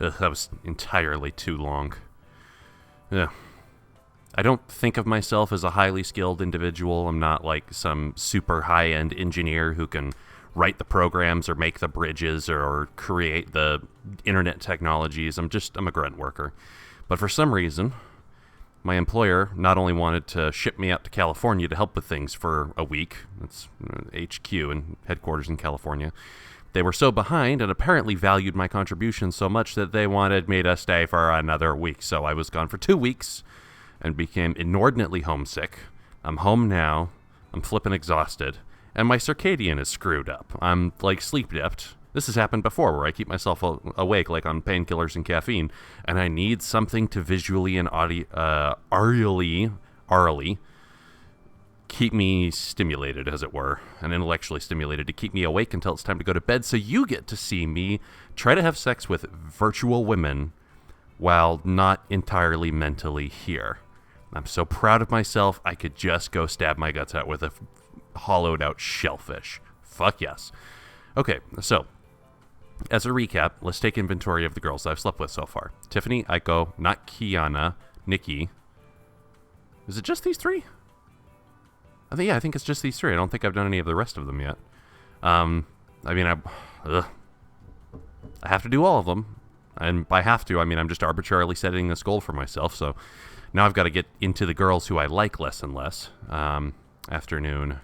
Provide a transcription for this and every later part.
Ugh, that was entirely too long. Yeah. I don't think of myself as a highly skilled individual. I'm not like some super high-end engineer who can write the programs or make the bridges or create the internet technologies. I'm a grunt worker. But for some reason, my employer not only wanted to ship me out to California to help with things for a week, that's HQ and headquarters in California, they were so behind and apparently valued my contributions so much that they wanted me to stay for another week. So I was gone for 2 weeks and became inordinately homesick. I'm home now. I'm flippin' exhausted. And my circadian is screwed up. I'm, like, sleep-dipped. This has happened before, where I keep myself awake, like on painkillers and caffeine, and I need something to visually and aurally keep me stimulated, as it were, and intellectually stimulated to keep me awake until it's time to go to bed, so you get to see me try to have sex with virtual women while not entirely mentally here. I'm so proud of myself, I could just go stab my guts out with a hollowed out shellfish. Fuck yes. Okay, so, as a recap, let's take inventory of the girls I've slept with so far. Tiffany, Aiko, not Kiana, Nikki. Is it just these three? I think it's just these three. I don't think I've done any of the rest of them yet. I have to do all of them. And by have to, I mean I'm just arbitrarily setting this goal for myself, so now I've got to get into the girls who I like less and less. Afternoon.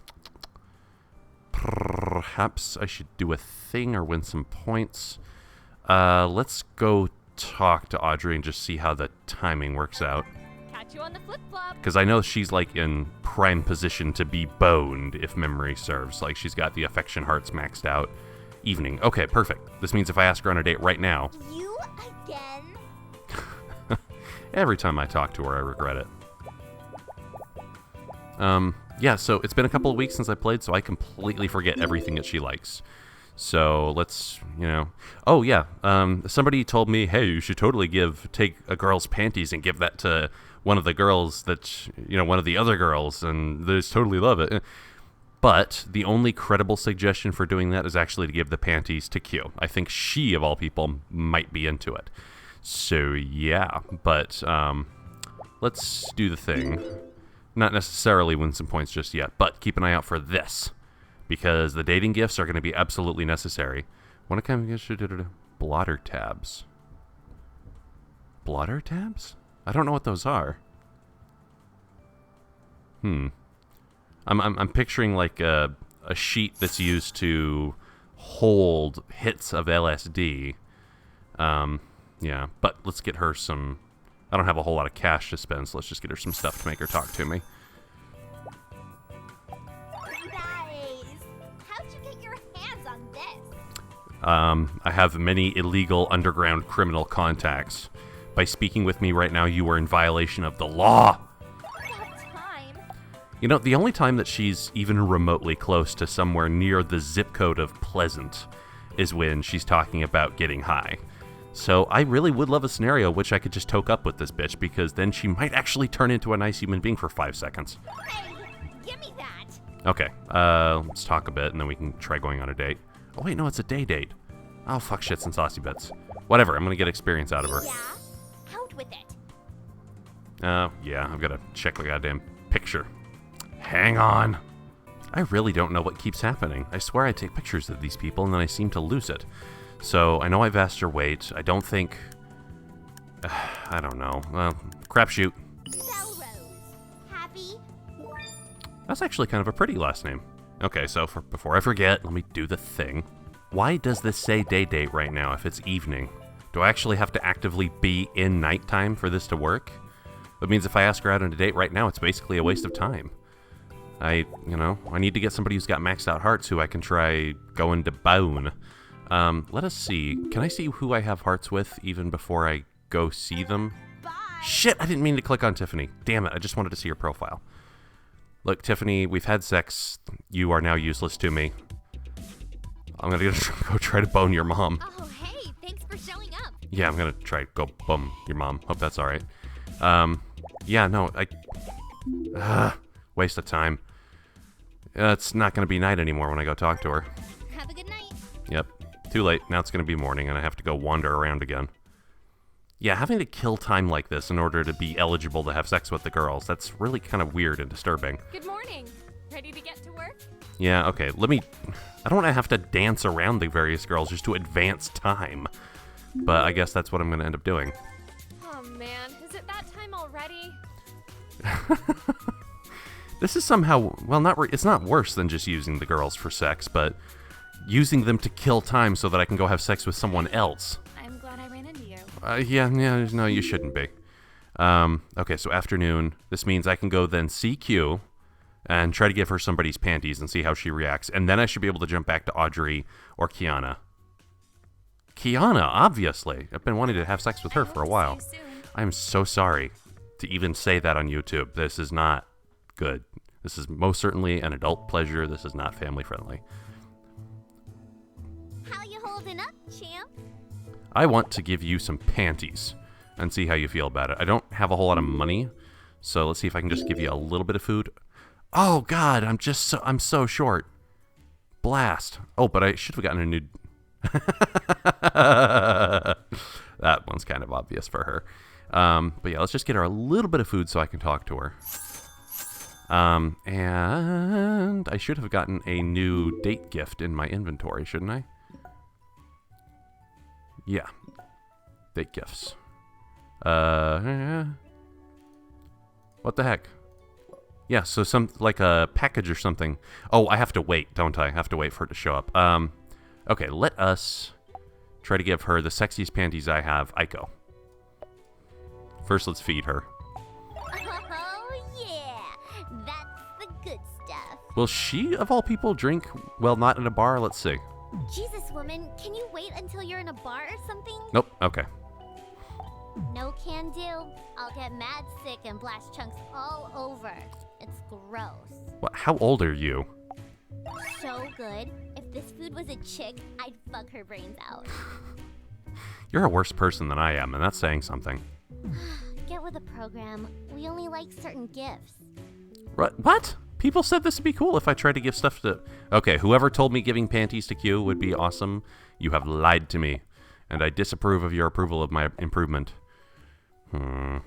Perhaps I should do a thing or win some points. Let's go talk to Audrey and just see how the timing works out. Catch you on the flip-flop. Because I know she's like in prime position to be boned, if memory serves. Like she's got the affection hearts maxed out. Evening. Okay, perfect. This means if I ask her on a date right now... You again? Every time I talk to her, I regret it. Yeah, so it's been a couple of weeks since I played, so I completely forget everything that she likes. So let's, Oh, yeah. Somebody told me, hey, you should totally take a girl's panties and give that to one of the girls that, one of the other girls, and they just totally love it. But the only credible suggestion for doing that is actually to give the panties to Q. I think she, of all people, might be into it. So, yeah. But let's do the thing. Not necessarily win some points just yet, but keep an eye out for this. Because the dating gifts are going to be absolutely necessary. When it comes to blotter tabs. Blotter tabs? I don't know what those are. I'm picturing like a sheet that's used to hold hits of LSD. Yeah, but let's get her some... I don't have a whole lot of cash to spend, so let's just get her some stuff to make her talk to me. Nice. How'd you get your hands on this? I have many illegal underground criminal contacts. By speaking with me right now, you are in violation of the law. About time. The only time that she's even remotely close to somewhere near the zip code of Pleasant is when she's talking about getting high. So I really would love a scenario which I could just toke up with this bitch, because then she might actually turn into a nice human being for 5 seconds. Hey, give me that. Okay, let's talk a bit and then we can try going on a date. Oh wait, no, it's a day date. Oh, fuck shits and saucy bits. Whatever, I'm gonna get experience out of her. Yeah? Out with it. Yeah, I've gotta check the goddamn picture. Hang on. I really don't know what keeps happening. I swear I take pictures of these people and then I seem to lose it. So, I know I've asked her weight. I don't think... I don't know. Crapshoot. Belrose. Happy? That's actually kind of a pretty last name. Okay, so before I forget, let me do the thing. Why does this say day date right now if it's evening? Do I actually have to actively be in nighttime for this to work? That means if I ask her out on a date right now, it's basically a waste of time. I need to get somebody who's got maxed out hearts who I can try going to bone. Let us see. Can I see who I have hearts with even before I go see them? Bye. Shit, I didn't mean to click on Tiffany. Damn it, I just wanted to see her profile. Look, Tiffany, we've had sex. You are now useless to me. I'm gonna go try to bone your mom. Oh, hey, thanks for showing up. Yeah, I'm gonna try to go bum your mom. Hope that's alright. Yeah, no, waste of time. It's not gonna be night anymore when I go talk to her. Have a good night. Yep. Too late. Now it's going to be morning, and I have to go wander around again. Yeah, having to kill time like this in order to be eligible to have sex with the girls, that's really kind of weird and disturbing. Good morning. Ready to get to work? Yeah, okay, I don't want to have to dance around the various girls just to advance time. But I guess that's what I'm going to end up doing. Oh man, is it that time already? This is somehow, well, it's not worse than just using the girls for sex, but using them to kill time so that I can go have sex with someone else. I'm glad I ran into you. Yeah, no, you shouldn't be. Okay, so afternoon. This means I can go then see Q and try to give her somebody's panties and see how she reacts. And then I should be able to jump back to Audrey or Kiana. Kiana, obviously. I've been wanting to have sex with her for a while. I'm so sorry to even say that on YouTube. This is not good. This is most certainly an adult pleasure. This is not family friendly. How you holding up, champ? I want to give you some panties and see how you feel about it. I don't have a whole lot of money, so let's see if I can just give you a little bit of food. Oh God, I'm so short. Blast. Oh, but I should have gotten a new. That one's kind of obvious for her. But yeah, let's just get her a little bit of food so I can talk to her. And I should have gotten a new date gift in my inventory, shouldn't I? Yeah. Date gifts. What the heck? Yeah, so some, like a package or something. Oh, I have to wait, don't I? I have to wait for it to show up. Okay, let us try to give her the sexiest panties I have, Aiko. First, let's feed her. Oh, yeah. That's the good stuff. Will she, of all people, drink, well, not in a bar? Let's see. Jesus, woman, can you wait until you're in a bar or something? Nope, okay. No can do. I'll get mad sick and blast chunks all over. It's gross. What, how old are you? So good. If this food was a chick, I'd fuck her brains out. You're a worse person than I am, and that's saying something. Get with the program. We only like certain gifts. What? People said this would be cool if I tried to give stuff to... Okay, whoever told me giving panties to Q would be awesome, you have lied to me. And I disapprove of your approval of my improvement. Yeah,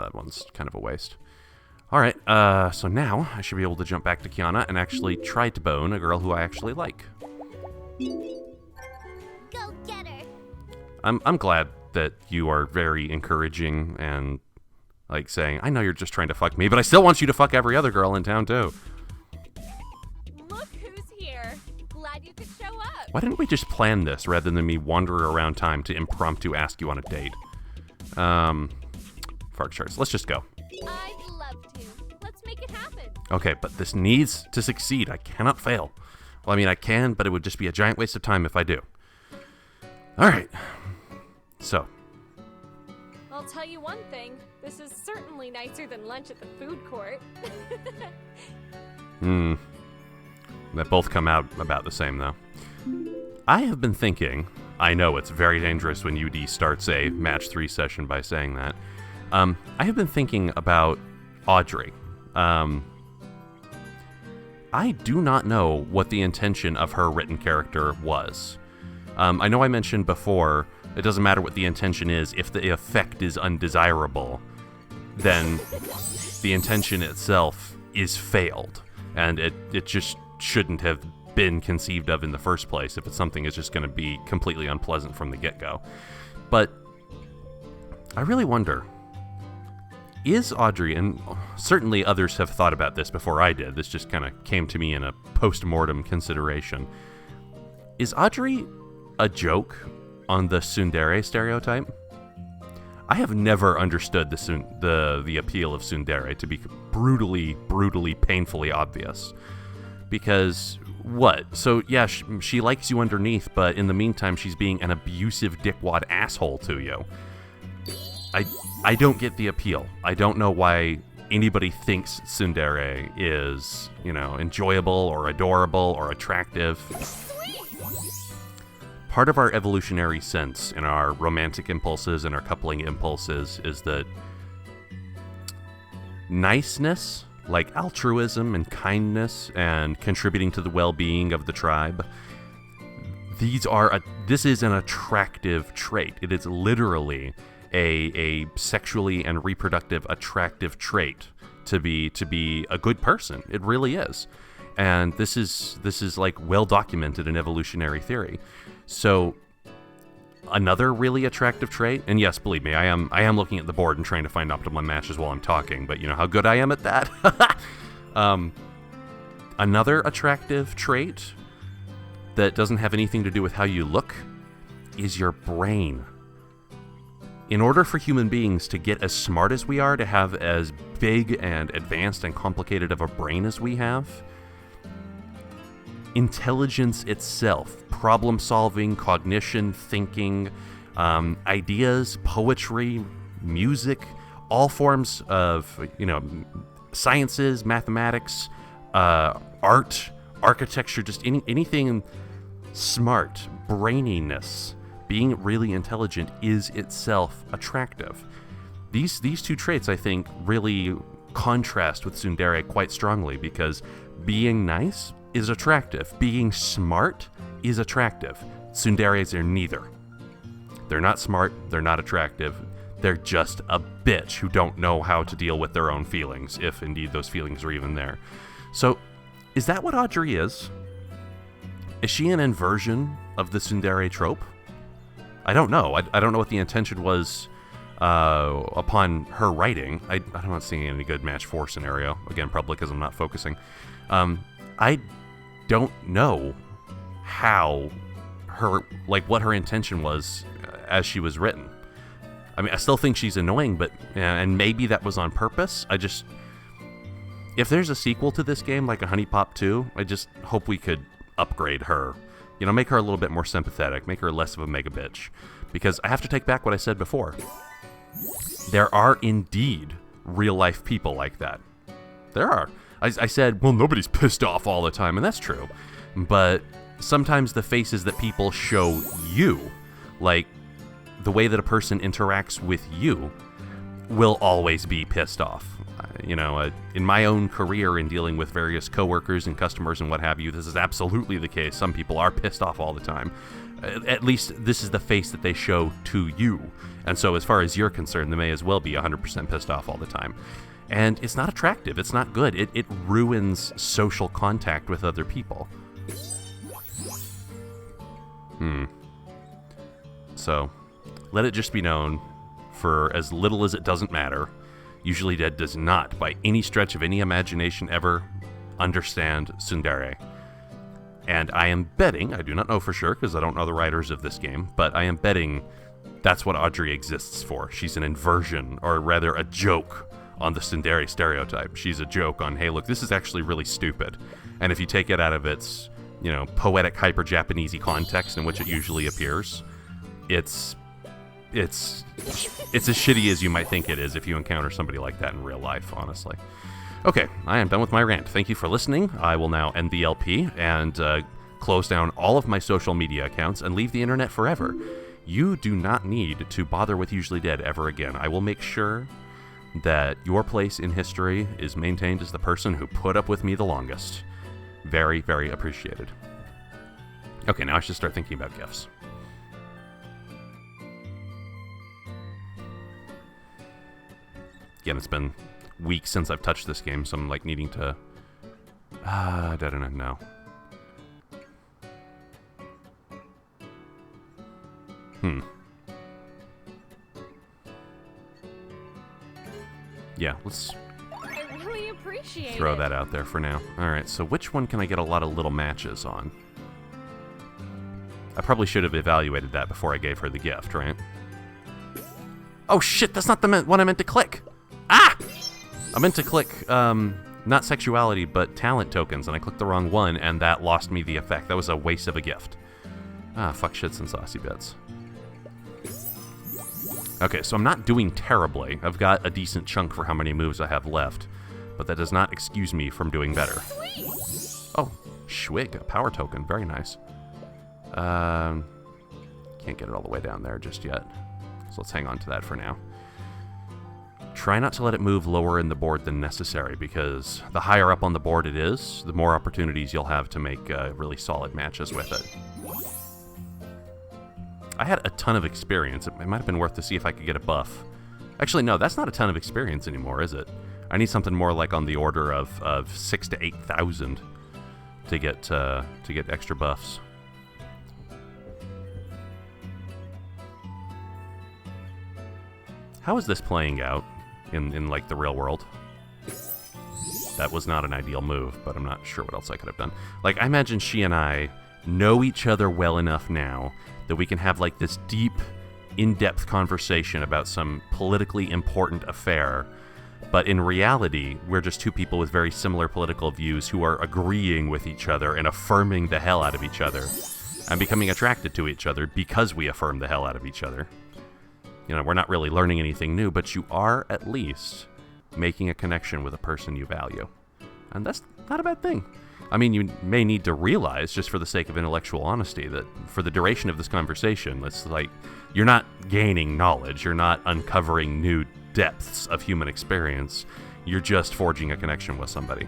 that one's kind of a waste. Alright, so now I should be able to jump back to Kiana and actually try to bone a girl who I actually like. Go get her! I'm glad that you are very encouraging and, like, saying, I know you're just trying to fuck me, but I still want you to fuck every other girl in town, too. Look who's here. Glad you could show up. Why didn't we just plan this rather than me wander around time to impromptu ask you on a date? Fart charts. Let's just go. I'd love to. Let's make it happen. Okay, but this needs to succeed. I cannot fail. Well, I mean, I can, but it would just be a giant waste of time if I do. All right. So. I'll tell you one thing. This is certainly nicer than lunch at the food court. That both come out about the same, though. I have been thinking... I know it's very dangerous when UD starts a match 3 session by saying that. I have been thinking about Audrey. I do not know what the intention of her written character was. I know I mentioned before, it doesn't matter what the intention is, if the effect is undesirable, then the intention itself is failed, and it just shouldn't have been conceived of in the first place if it's something that's just going to be completely unpleasant from the get-go. But I really wonder, is Audrey, and certainly others have thought about this before I did, this just kind of came to me in a post-mortem consideration, is Audrey a joke on the tsundere stereotype? I have never understood the appeal of tsundere to be brutally, painfully obvious. Because, what? So, yeah, she likes you underneath, but in the meantime, she's being an abusive dickwad asshole to you. I don't get the appeal. I don't know why anybody thinks tsundere is, enjoyable or adorable or attractive. Part of our evolutionary sense in our romantic impulses and our coupling impulses is that niceness, like altruism and kindness and contributing to the well-being of the tribe, this is an attractive trait. It is literally a sexually and reproductive attractive trait to be a good person. It really is. And this is like well documented in evolutionary theory. So another really attractive trait, and yes, believe me, I am looking at the board and trying to find optimal matches while I'm talking, but you know how good I am at that. Another attractive trait that doesn't have anything to do with how you look is your brain. In order for human beings to get as smart as we are, to have as big and advanced and complicated of a brain as we have, intelligence itself, problem solving, cognition, thinking, ideas, poetry, music, all forms of, sciences, mathematics, art, architecture, just anything smart, braininess, being really intelligent is itself attractive. These two traits, I think, really contrast with tsundere quite strongly, because being nice is attractive. Being smart is attractive. Tsunderes are neither. They're not smart, they're not attractive, they're just a bitch who don't know how to deal with their own feelings, if indeed those feelings are even there. So, is that what Audrey is? Is she an inversion of the tsundere trope? I don't know. I don't know what the intention was upon her writing. I'm not seeing any good match 4 scenario. Again, probably because I'm not focusing. I don't know how what her intention was as she was written. I mean, I still think she's annoying, but and maybe that was on purpose. If there's a sequel to this game, like a HuniePop 2, I just hope we could upgrade her. Make her a little bit more sympathetic, make her less of a mega bitch. Because I have to take back what I said before. There are indeed real-life people like that. There are. I said, well, nobody's pissed off all the time, and that's true. But sometimes the faces that people show you, like the way that a person interacts with you, will always be pissed off. In my own career in dealing with various coworkers and customers and what have you, this is absolutely the case. Some people are pissed off all the time. At least this is the face that they show to you. And so as far as you're concerned, they may as well be 100% pissed off all the time. And it's not attractive. It's not good. It ruins social contact with other people. So, let it just be known, for as little as it doesn't matter, Usually Dead does not, by any stretch of any imagination ever, understand tsundere. And I am betting, I do not know for sure because I don't know the writers of this game, but I am betting that's what Audrey exists for. She's an inversion, or rather a joke on the tsundere stereotype. She's a joke on, hey, look, this is actually really stupid. And if you take it out of its, poetic hyper-Japanesey context in which it usually appears, it's as shitty as you might think it is if you encounter somebody like that in real life, honestly. Okay, I am done with my rant. Thank you for listening. I will now end the LP and close down all of my social media accounts and leave the internet forever. You do not need to bother with Usually Dead ever again. I will make sure that your place in history is maintained as the person who put up with me the longest. Very, very appreciated. Okay, now I should start thinking about gifts. Again, it's been weeks since I've touched this game, so I'm needing to... I don't know. Yeah, let's I really appreciate throw it. that out there for now. Alright, so which one can I get a lot of little matches on? I probably should have evaluated that before I gave her the gift, right? Oh shit, that's not the one I meant to click! Ah! I meant to click, not sexuality, but talent tokens, and I clicked the wrong one, and that lost me the effect. That was a waste of a gift. Ah, fuck shits and saucy bits. Okay, so I'm not doing terribly. I've got a decent chunk for how many moves I have left, but that does not excuse me from doing better. Oh, Schwig, a power token. Very nice. Can't get it all the way down there just yet, so let's hang on to that for now. Try not to let it move lower in the board than necessary, because the higher up on the board it is, the more opportunities you'll have to make really solid matches with it. I had a ton of experience. It might have been worth to see if I could get a buff. Actually, no, that's not a ton of experience anymore, is it? I need something more like on the order of 6,000 to 8,000 to get extra buffs. How is this playing out in like the real world? That was not an ideal move, but I'm not sure what else I could have done. Like, I imagine she and I know each other well enough now that we can have like this deep, in-depth conversation about some politically important affair, but in reality, we're just two people with very similar political views who are agreeing with each other and affirming the hell out of each other and becoming attracted to each other because we affirm the hell out of each other. You know, we're not really learning anything new, but you are at least making a connection with a person you value. And that's not a bad thing. I mean, you may need to realize, just for the sake of intellectual honesty, that for the duration of this conversation, it's like you're not gaining knowledge, you're not uncovering new depths of human experience, you're just forging a connection with somebody.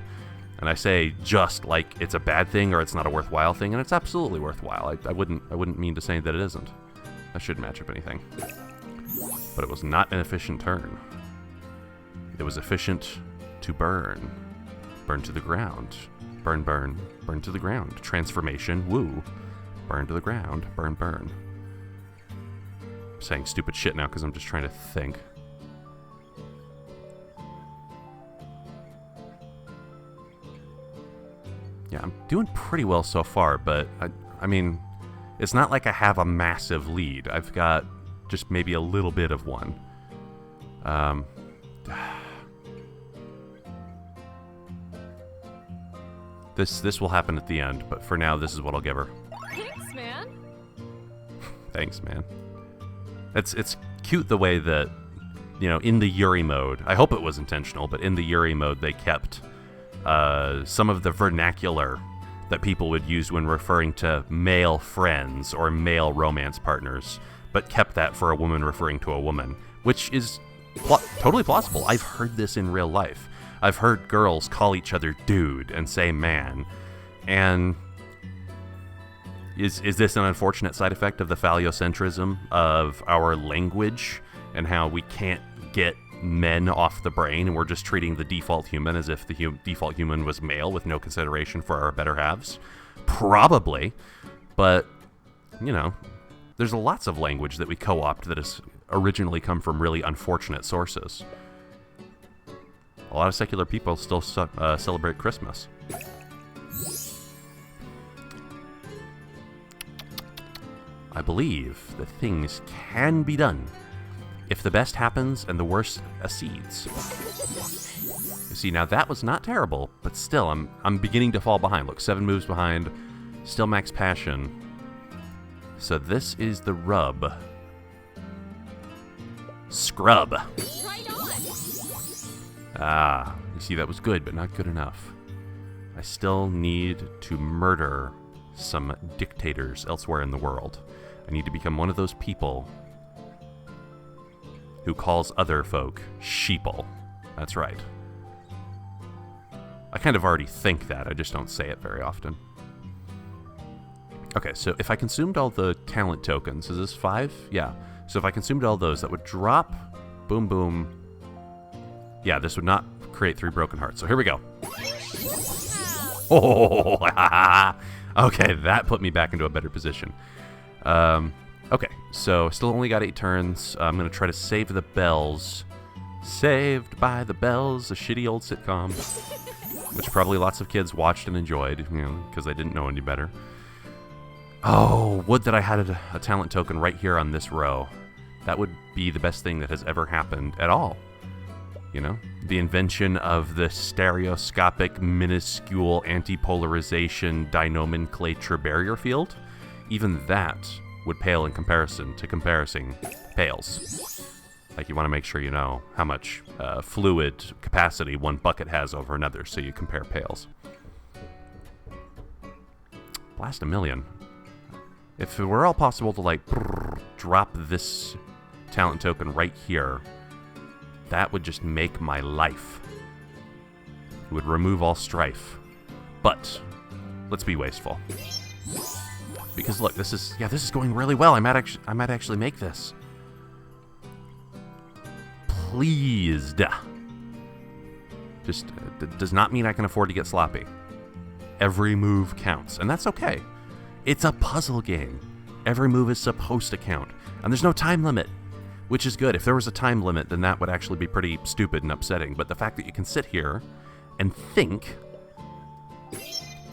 And I say just like it's a bad thing or it's not a worthwhile thing, and it's absolutely worthwhile. I wouldn't mean to say that it isn't. I shouldn't match up anything. But it was not an efficient turn. It was efficient to burn. Burn to the ground. Burn, burn, burn to the ground. Transformation, woo. Burn to the ground. Burn, burn. I'm saying stupid shit now because I'm just trying to think. Yeah, I'm doing pretty well so far, but I mean, it's not like I have a massive lead. I've got just maybe a little bit of one. This will happen at the end, but for now, this is what I'll give her. Thanks, man. Thanks, man. It's cute the way that, you know, in the Yuri mode, I hope it was intentional, but in the Yuri mode, they kept some of the vernacular that people would use when referring to male friends or male romance partners, but kept that for a woman referring to a woman, which is totally plausible. I've heard this in real life. I've heard girls call each other dude and say man. And is this an unfortunate side effect of the phallocentrism of our language and how we can't get men off the brain and we're just treating the default human as if the default human was male with no consideration for our better halves? Probably. But, you know, there's lots of language that we co-opt that has originally come from really unfortunate sources. A lot of secular people still celebrate Christmas. I believe that things can be done if the best happens and the worst accedes. You see, now that was not terrible, but still, I'm beginning to fall behind. Look, 7 moves behind, still max passion. So this is the rub. Scrub. Right on. Ah, you see, that was good, but not good enough. I still need to murder some dictators elsewhere in the world. I need to become one of those people who calls other folk sheeple. That's right. I kind of already think that, I just don't say it very often. Okay, so if I consumed all the talent tokens, is this 5? Yeah. So if I consumed all those, that would drop, boom, boom. Yeah, this would not create 3 broken hearts. So here we go. Oh, okay, that put me back into a better position. Okay, so still only got 8 turns. I'm going to try to save the bells. Saved by the Bells, a shitty old sitcom, which probably lots of kids watched and enjoyed, you know, because they didn't know any better. Oh, would that I had a talent token right here on this row. That would be the best thing that has ever happened at all. You know, the invention of the stereoscopic, minuscule anti-polarization dinomenclature barrier field, even that would pale in comparison to comparing pails. Like, you want to make sure you know how much fluid capacity one bucket has over another, so you compare pails. Blast a million. If it were all possible to, like, drop this talent token right here, that would just make my life. It would remove all strife. But let's be wasteful. Because look, this is going really well. I might actually make this. Pleased. Just does not mean I can afford to get sloppy. Every move counts, and that's okay. It's a puzzle game. Every move is supposed to count, and there's no time limit, which is good. If there was a time limit, then that would actually be pretty stupid and upsetting. But the fact that you can sit here and think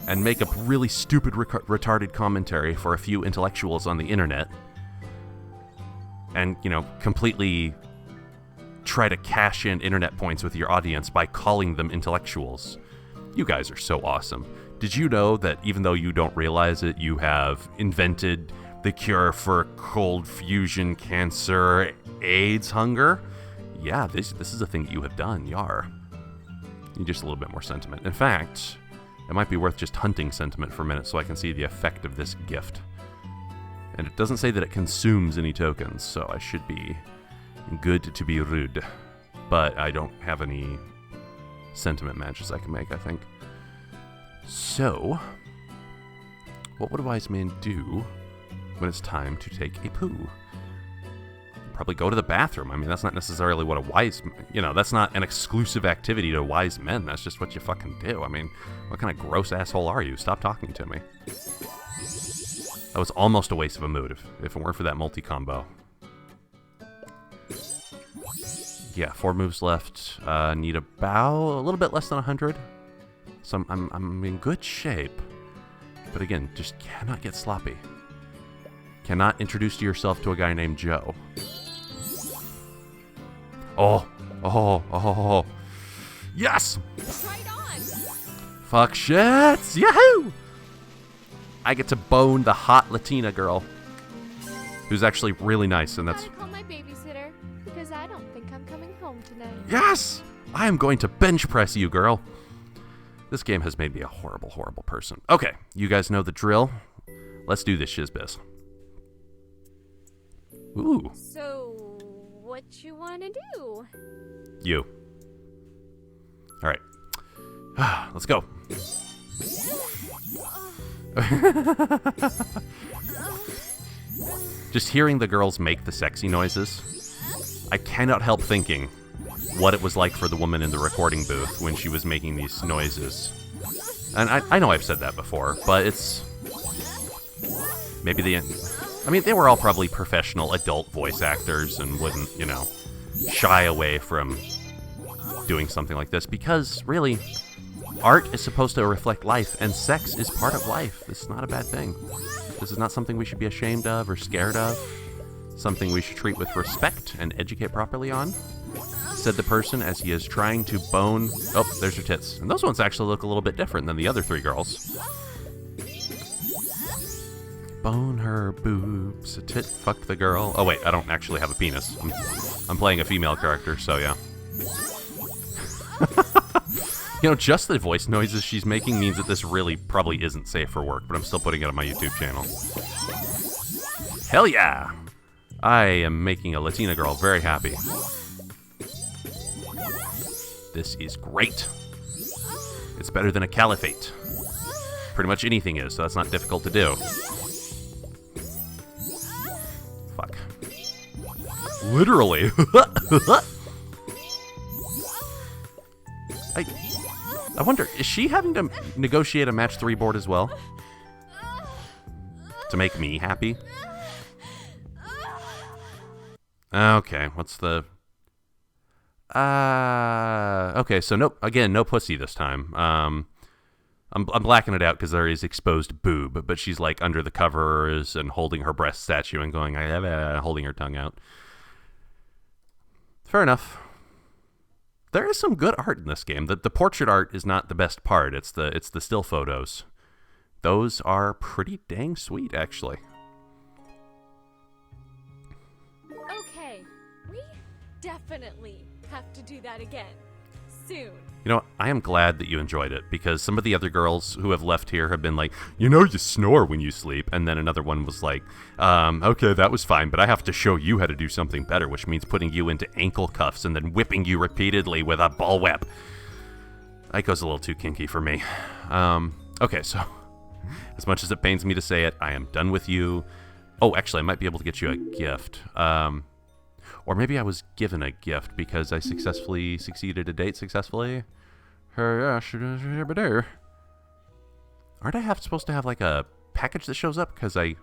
and make a really stupid, retarded commentary for a few intellectuals on the internet, and, completely try to cash in internet points with your audience by calling them intellectuals. You guys are so awesome. Did you know that even though you don't realize it, you have invented the cure for cold fusion, cancer, AIDS, hunger? Yeah, this is a thing that you have done, yar. You need just a little bit more sentiment. In fact, it might be worth just hunting sentiment for a minute so I can see the effect of this gift. And it doesn't say that it consumes any tokens, so I should be good to be rude. But I don't have any sentiment matches I can make, I think. So, what would a wise man do when it's time to take a poo? Probably go to the bathroom. I mean, that's not necessarily what a wise... that's not an exclusive activity to wise men. That's just what you fucking do. I mean, what kind of gross asshole are you? Stop talking to me. That was almost a waste of a mood if it weren't for that multi-combo. Yeah, 4 moves left. Need about a little bit less than 100. So I'm in good shape. But again, just cannot get sloppy. Cannot introduce yourself to a guy named Joe. Oh. Yes! Right on. Fuck shit! Yahoo! I get to bone the hot Latina girl. Who's actually really nice, and that's... Gotta call my babysitter, because I don't think I'm coming home tonight. Yes! I am going to bench press you, girl. This game has made me a horrible, horrible person. Okay, you guys know the drill. Let's do this shizbiz. Ooh. So, what you wanna do? You. Alright. Let's go. Just hearing the girls make the sexy noises, I cannot help thinking what it was like for the woman in the recording booth when she was making these noises. And I know I've said that before, but it's... Maybe they were all probably professional adult voice actors and wouldn't, shy away from doing something like this because, really, art is supposed to reflect life, and sex is part of life. This is not a bad thing. This is not something we should be ashamed of or scared of. Something we should treat with respect and educate properly on. Said the person as he is trying to bone... Oh, there's her tits. And those ones actually look a little bit different than the other 3 girls. Bone her boobs, a tit fuck the girl. Oh wait, I don't actually have a penis. I'm playing a female character, so yeah. Just the voice noises she's making means that this really probably isn't safe for work, but I'm still putting it on my YouTube channel. Hell yeah! I am making a Latina girl very happy. This is great. It's better than a caliphate. Pretty much anything is, so that's not difficult to do. Fuck. Literally. I wonder, is she having to negotiate a match 3 board as well? To make me happy? Okay, what's the... Okay, so no pussy this time. I'm blacking it out because there is exposed boob, but she's like under the covers and holding her breast statue and going, holding her tongue out. Fair enough. There is some good art in this game. The portrait art is not the best part. It's the still photos. Those are pretty dang sweet, actually. Okay, we definitely have to do that again. Soon. I am glad that you enjoyed it, because some of the other girls who have left here have been like, you snore when you sleep. And then another one was like, okay, that was fine, but I have to show you how to do something better, which means putting you into ankle cuffs and then whipping you repeatedly with a ball whip. That goes a little too kinky for me. Okay, so As much as it pains me to say it, I am done with you. Oh, actually, I might be able to get you a gift. Or maybe I was given a gift because I successfully succeeded a date successfully. Aren't I supposed to have like a package that shows up? Because Or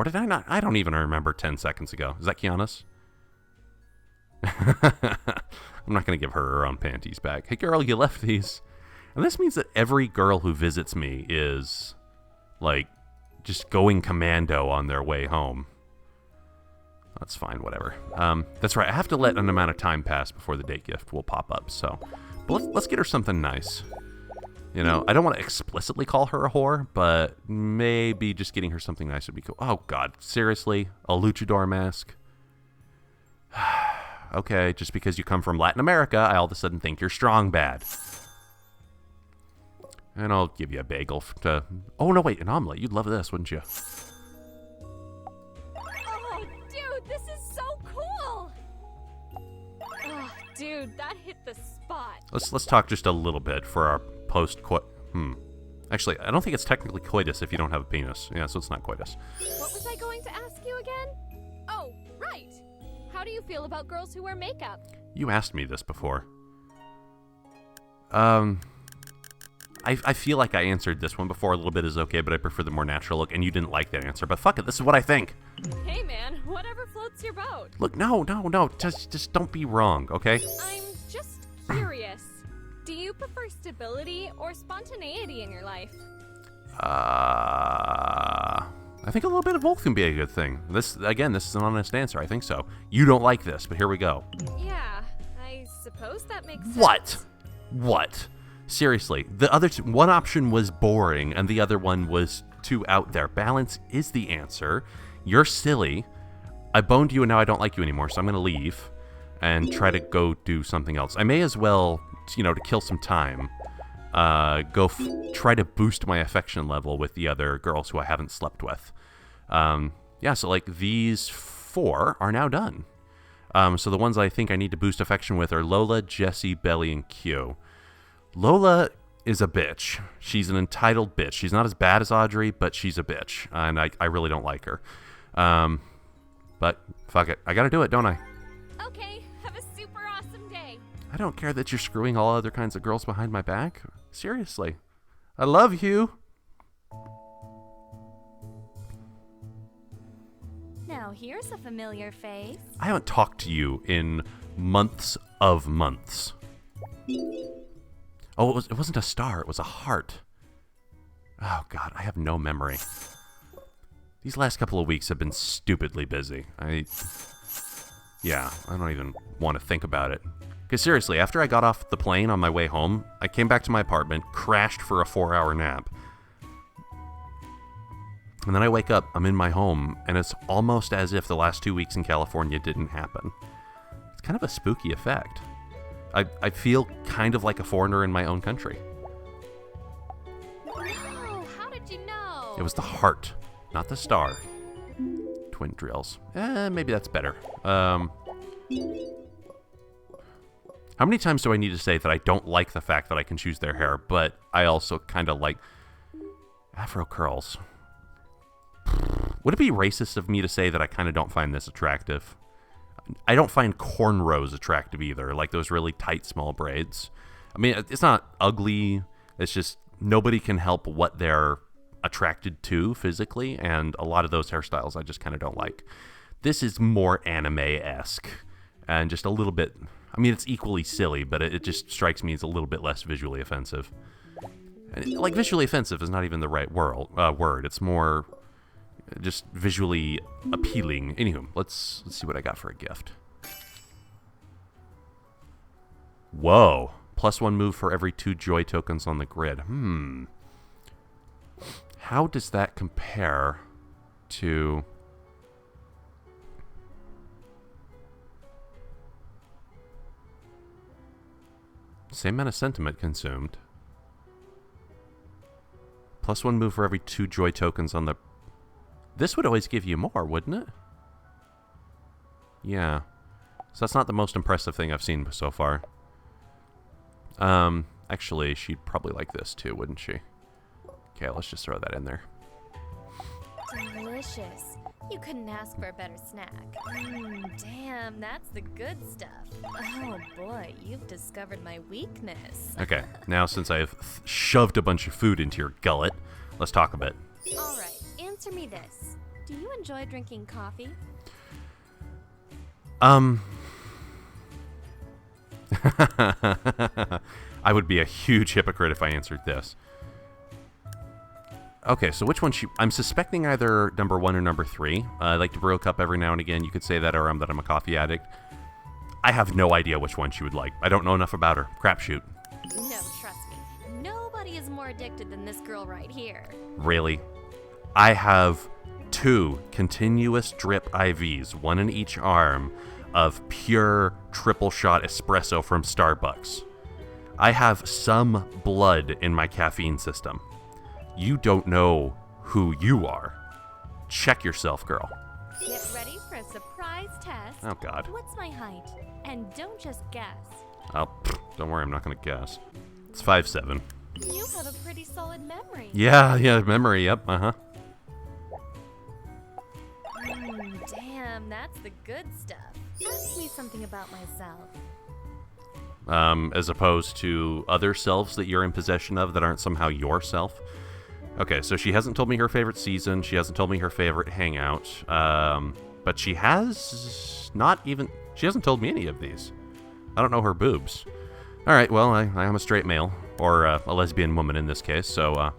did I not? I don't even remember 10 seconds ago. Is that Kiana's? I'm not going to give her own panties back. Hey, girl, you left these. And this means that every girl who visits me is, like, just going commando on their way home. That's fine, whatever. That's right. I have to let an amount of time pass before the date gift will pop up. So, but let's get her something nice. You know, I don't want to explicitly call her a whore, but maybe just getting her something nice would be cool. Oh, God. Seriously? A luchador mask? Okay, just because you come from Latin America, I all of a sudden think you're strong bad. And I'll give you a bagel to... Oh, no, wait, an omelet. You'd love this, wouldn't you? Oh, dude, this is so cool! Oh, dude, that hit the spot. Let's talk just a little bit for our Actually, I don't think it's technically coitus if you don't have a penis. Yeah, so it's not coitus. What was I going to ask you again? Oh, right. How do you feel about girls who wear makeup? You asked me this before. I feel like I answered this one before. A little bit is okay, but I prefer the more natural look, and you didn't like that answer. But fuck it, this is what I think. Hey, man, whatever floats your boat. Look, no. Just don't be wrong, okay? I'm just curious. Do you prefer stability or spontaneity in your life? I think a little bit of both can be a good thing. This is an honest answer. I think so. You don't like this, but here we go. Yeah, I suppose that makes sense. What? Seriously, the other one option was boring, and the other one was too out there. Balance is the answer. You're silly. I boned you, and now I don't like you anymore, so I'm going to leave and try to go do something else. I may as well, to kill some time, try to boost my affection level with the other girls who I haven't slept with. So like these 4 are now done. So the ones I think I need to boost affection with are Lola, Jessie, Belly, and Q. Lola is a bitch. She's an entitled bitch. She's not as bad as Audrey, but she's a bitch, and I really don't like her. But fuck it. I gotta do it, don't I? Okay, have a super awesome day. I don't care that you're screwing all other kinds of girls behind my back. Seriously. I love you. Now here's a familiar face. I haven't talked to you in months of months. Oh, it wasn't a star. It was a heart. Oh, God, I have no memory. These last couple of weeks have been stupidly busy. I don't even want to think about it. Because seriously, after I got off the plane on my way home, I came back to my apartment, crashed for a 4-hour nap. And then I wake up, I'm in my home, and it's almost as if the last 2 weeks in California didn't happen. It's kind of a spooky effect. I feel kind of like a foreigner in my own country. Oh, how did you know? It was the heart, not the star. Twin drills. Maybe that's better. How many times do I need to say that I don't like the fact that I can choose their hair, but I also kind of like afro curls? Would it be racist of me to say that I kind of don't find this attractive? I don't find cornrows attractive either, like those really tight, small braids. I mean, it's not ugly. It's just nobody can help what they're attracted to physically, and a lot of those hairstyles I just kind of don't like. This is more anime-esque, and just a little bit... I mean, it's equally silly, but it just strikes me as a little bit less visually offensive. Like, visually offensive is not even the right word. It's more... just visually appealing. Anywho, let's see what I got for a gift. Whoa. +1 move for every 2 joy tokens on the grid. How does that compare to... Same amount of sentiment consumed. +1 move for every 2 joy tokens on the... This would always give you more, wouldn't it? Yeah. So that's not the most impressive thing I've seen so far. Actually, she'd probably like this too, wouldn't she? Okay, let's just throw that in there. Delicious. You couldn't ask for a better snack. Damn, that's the good stuff. Oh boy, you've discovered my weakness. Okay, now since I've shoved a bunch of food into your gullet, let's talk a bit. Alright, answer me this. Do you enjoy drinking coffee? I would be a huge hypocrite if I answered this. Okay, so which one I'm suspecting either number 1 or number 3. I like to brew a cup every now and again. You could say that, or that I'm a coffee addict. I have no idea which one she would like. I don't know enough about her. Crapshoot. No, trust me. Nobody is more addicted than this girl right here. Really? I have 2 continuous drip IVs, 1 in each arm, of pure triple shot espresso from Starbucks. I have some blood in my caffeine system. You don't know who you are. Check yourself, girl. Get ready for a surprise test. Oh, God. What's my height? And don't just guess. Oh, don't worry, I'm not going to guess. It's 5'7". You have a pretty solid memory. Yeah, memory, yep, uh-huh. Damn, that's the good stuff. Ask me something about myself. As opposed to other selves that you're in possession of that aren't somehow yourself. Okay, so she hasn't told me her favorite season. She hasn't told me her favorite hangout. But she hasn't told me any of these. I don't know her boobs. All right, well, I am a straight male, or a lesbian woman in this case, so, I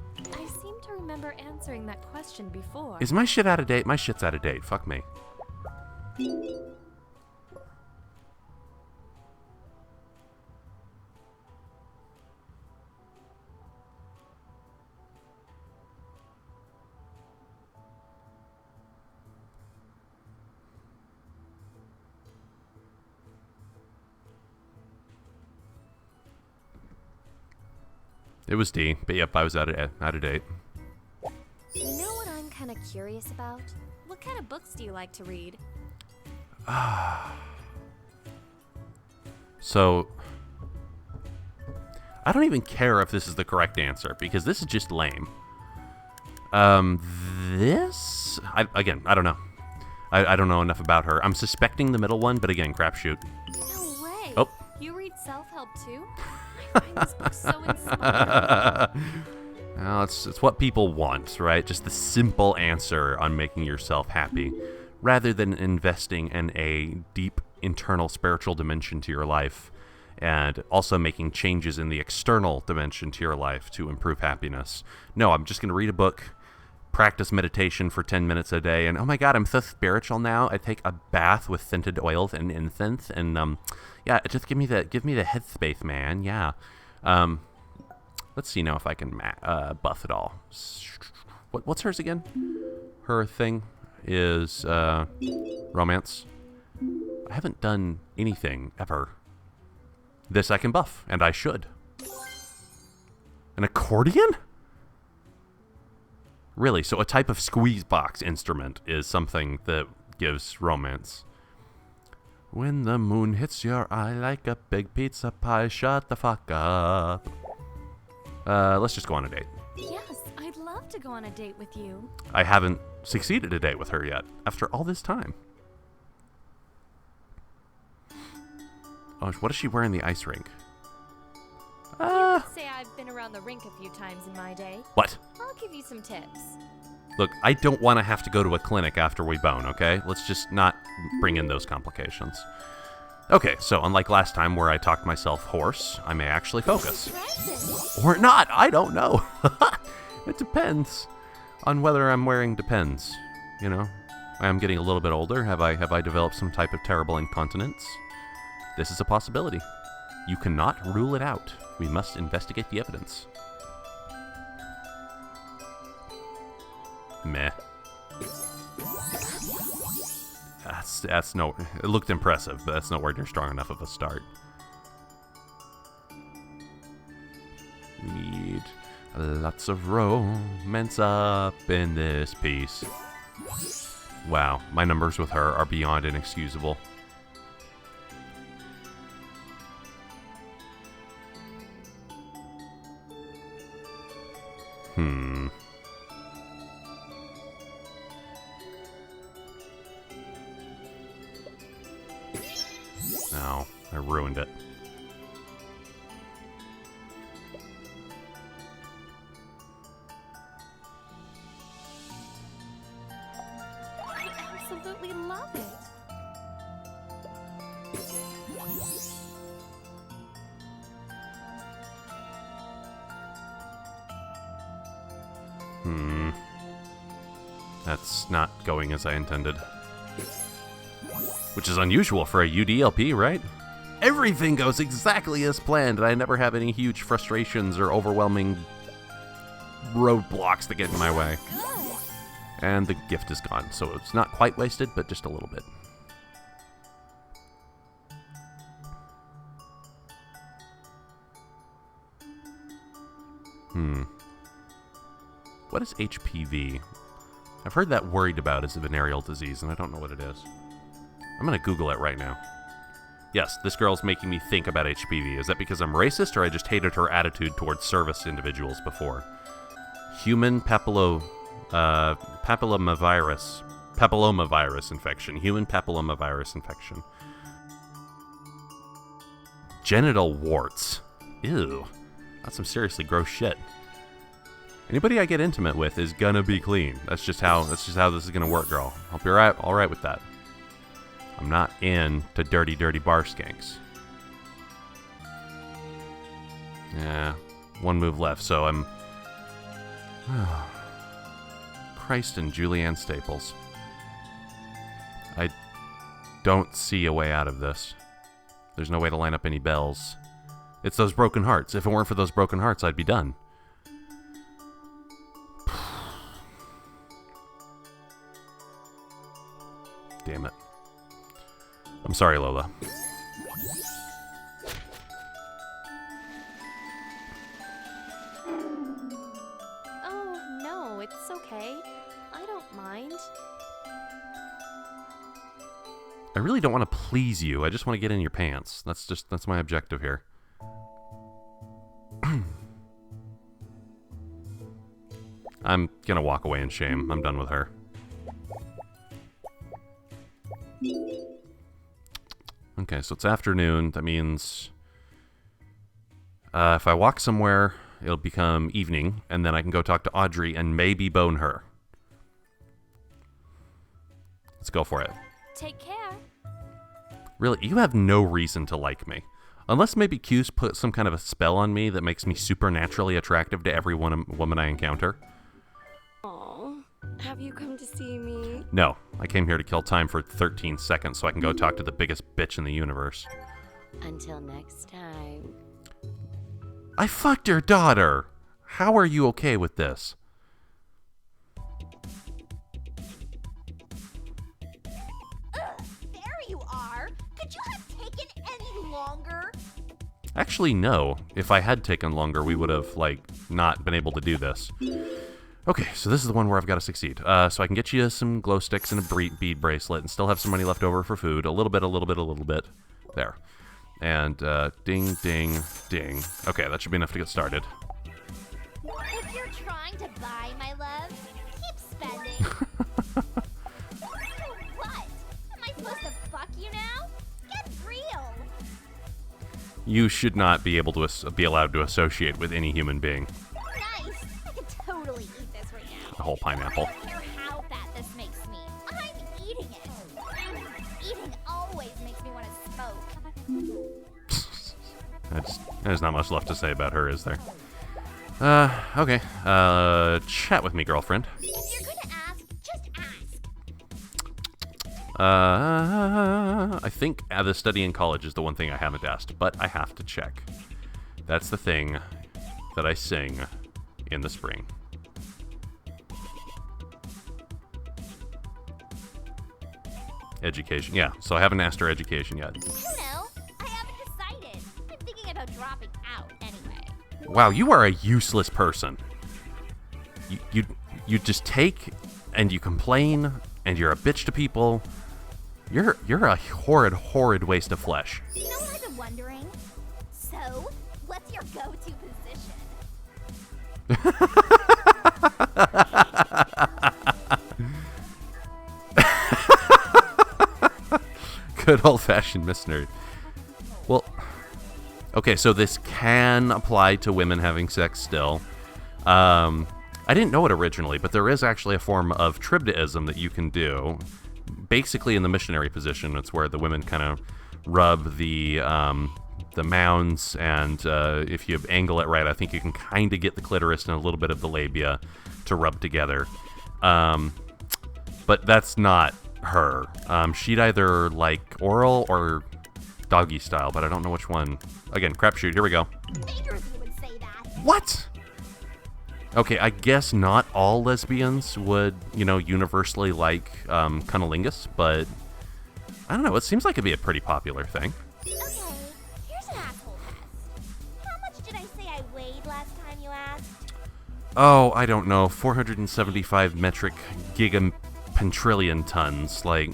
seem to remember answering that question before. Is my shit out of date? My shit's out of date. Fuck me. It was D, but yep, I was out of date. You know what I'm kind of curious about? What kind of books do you like to read? So, I don't even care if this is the correct answer, because this is just lame. I don't know. I don't know enough about her. I'm suspecting the middle one, but again, crapshoot. No way! Oh. You read self-help too? I find this book so inspiring. Well, it's what people want, right? Just the simple answer on making yourself happy, rather than investing in a deep internal spiritual dimension to your life, and also making changes in the external dimension to your life to improve happiness. No, I'm just going to read a book, practice meditation for 10 minutes a day, and oh my god, I'm so spiritual now. I take a bath with scented oils and incense, and yeah, just give me the headspace, man. Yeah. Let's see now if I can buff it all. What's hers again? Her thing is romance. I haven't done anything ever. This I can buff, and I should. An accordion? Really? So a type of squeeze box instrument is something that gives romance. When the moon hits your eye like a big pizza pie, shut the fuck up. Let's just go on a date. Yes, I'd love to go on a date with you. I haven't succeeded a date with her yet, after all this time. Oh, what does she wear in the ice rink? You could say I've been around the rink a few times in my day. What? I'll give you some tips. Look, I don't want to have to go to a clinic after we bone, okay? Let's just not bring in those complications. Okay, so unlike last time where I talked myself hoarse, I may actually focus. Or not, I don't know. It depends on whether I'm wearing Depends, you know? I am getting a little bit older. Have I developed some type of terrible incontinence? This is a possibility. You cannot rule it out. We must investigate the evidence. Meh. That's no. It looked impressive, but that's nowhere near strong enough of a start. We need lots of romance up in this piece. Wow, my numbers with her are beyond inexcusable. No, I ruined it. I absolutely love it. That's not going as I intended. Which is unusual for a UDLP, right? Everything goes exactly as planned, and I never have any huge frustrations or overwhelming roadblocks that get in my way. And the gift is gone, so it's not quite wasted, but just a little bit. What is HPV? I've heard that worried about as a venereal disease, and I don't know what it is. I'm gonna Google it right now. Yes, this girl's making me think about HPV. Is that because I'm racist, or I just hated her attitude towards service individuals before? Human papillomavirus infection. Human papillomavirus infection. Genital warts. Ew. That's some seriously gross shit. Anybody I get intimate with is gonna be clean. That's just how this is gonna work, girl. Hope you're all right with that. I'm not into dirty bar skanks. Yeah, one move left, so I'm... Christ and Julianne Staples. I don't see a way out of this. There's no way to line up any bells. It's those broken hearts. If it weren't for those broken hearts, I'd be done. Damn it. I'm sorry, Lola. Oh, no, it's okay. I don't mind. I really don't want to please you. I just want to get in your pants. That's my objective here. I'm gonna walk away in shame. I'm done with her. Okay, so it's afternoon. That means if I walk somewhere, it'll become evening, and then I can go talk to Audrey and maybe bone her. Let's go for it. Take care. Really, you have no reason to like me. Unless maybe Q's put some kind of a spell on me that makes me supernaturally attractive to every woman I encounter. Aw, have you come to see me? No, I came here to kill time for 13 seconds so I can go talk to the biggest bitch in the universe. Until next time. I fucked your daughter! How are you okay with this? There you are. Could you have taken any longer? Actually, no. If I had taken longer, we would have, not been able to do this. Okay, so this is the one where I've got to succeed. So I can get you some glow sticks and a bead bracelet and still have some money left over for food. A little bit. There. And, ding, ding, ding. Okay, that should be enough to get started. If you're trying to buy my love, keep spending. What? Am I supposed to fuck you now? Get real. You should not be able to be allowed to associate with any human being. Nice. I could totally eat this right now. A whole pineapple. I don't care how fat this makes me. I'm eating it. Eating always makes me want to smoke. There's not much left to say about her, is there? Okay. Chat with me, girlfriend. If you're gonna ask, just ask. I think the study in college is the one thing I haven't asked, but I have to check. That's the thing that I sing in the spring. Education. Yeah, so I haven't asked her education yet. You know, I haven't decided. I'm thinking about dropping out anyway. Wow, you are a useless person. You just take and you complain and you're a bitch to people. You're a horrid waste of flesh. You know what I've been wondering? So, what's your go-to position? Good old-fashioned Miss Nerd. Okay, so this can apply to women having sex still. I didn't know it originally, but there is actually a form of tribdaism that you can do. Basically, in the missionary position, it's where the women kind of rub the mounds, and if you angle it right, I think you can kind of get the clitoris and a little bit of the labia to rub together. But that's not her. She'd either like oral or doggy style, but I don't know which one. Again, crapshoot. Here we go. Figures you would say that. What? Okay, I guess not all lesbians would, universally like cunnilingus, but I don't know. It seems like it'd be a pretty popular thing. Okay, here's an asshole test. How much did I say I weighed last time you asked? Oh, I don't know. 475 metric gigapentillion tons. Like,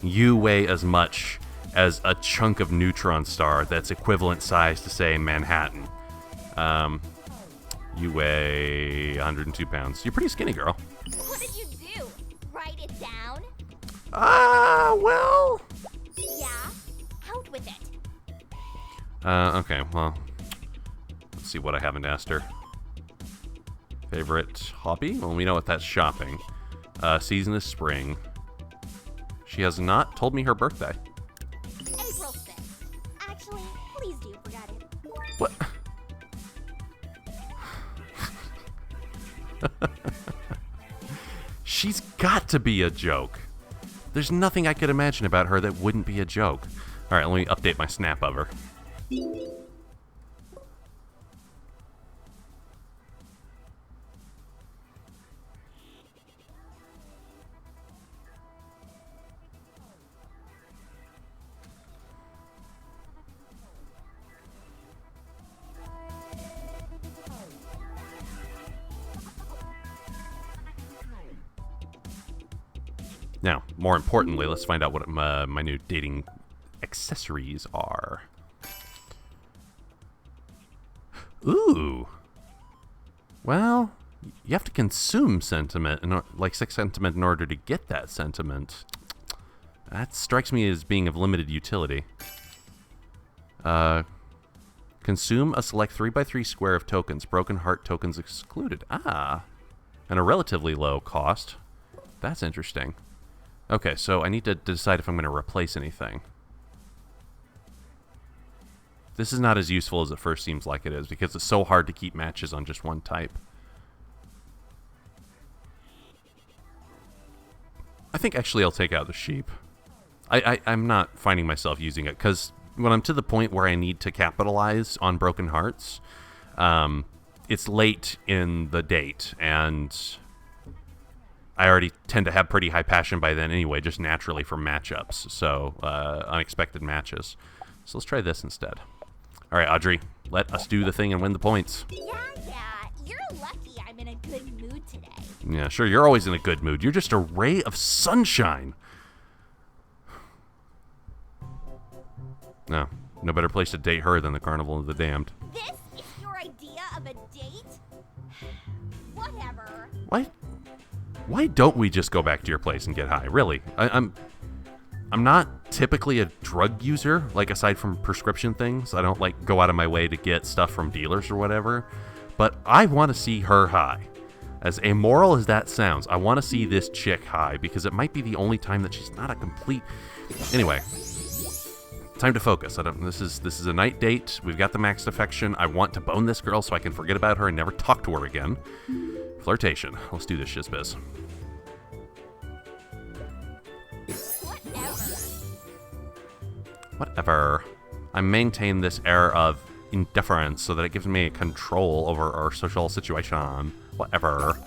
you weigh as much as a chunk of neutron star that's equivalent size to, say, Manhattan. You weigh 102 pounds. You're pretty skinny, girl. What did you do? Write it down? Well... Yeah? Out with it. Okay, well... Let's see what I haven't asked her. Favorite hobby? Well, we know what that's shopping. Season is spring. She has not told me her birthday. April 6th. Actually, please do forget it. What? She's got to be a joke. There's nothing I could imagine about her that wouldn't be a joke. All right, let me update my snap of her. Now, more importantly, let's find out what my new dating accessories are. Ooh. Well, you have to consume sentiment, like sex sentiment, in order to get that sentiment. That strikes me as being of limited utility. Consume a select 3x3 square of tokens. Broken heart tokens excluded. Ah. And a relatively low cost. That's interesting. Okay, so I need to decide if I'm going to replace anything. This is not as useful as it first seems like it is, because it's so hard to keep matches on just one type. I think actually I'll take out the sheep. I'm not finding myself using it, because when I'm to the point where I need to capitalize on broken hearts, it's late in the date, and I already tend to have pretty high passion by then anyway, just naturally from matchups, so unexpected matches. So let's try this instead. All right, Audrey, let us do the thing and win the points. Yeah, you're lucky I'm in a good mood today. Yeah, sure, you're always in a good mood. You're just a ray of sunshine. No better place to date her than the Carnival of the Damned. This is your idea of a date? Whatever. Why don't we just go back to your place and get high? Really, I'm not typically a drug user. Like, aside from prescription things, I don't like go out of my way to get stuff from dealers or whatever. But I want to see her high. As amoral as that sounds, I want to see this chick high, because it might be the only time that she's not a complete. Anyway, time to focus. This is a night date. We've got the maxed affection. I want to bone this girl so I can forget about her and never talk to her again. Flirtation. Let's do this, shizbiz. Whatever. I maintain this air of indifference so that it gives me control over our social situation. Whatever.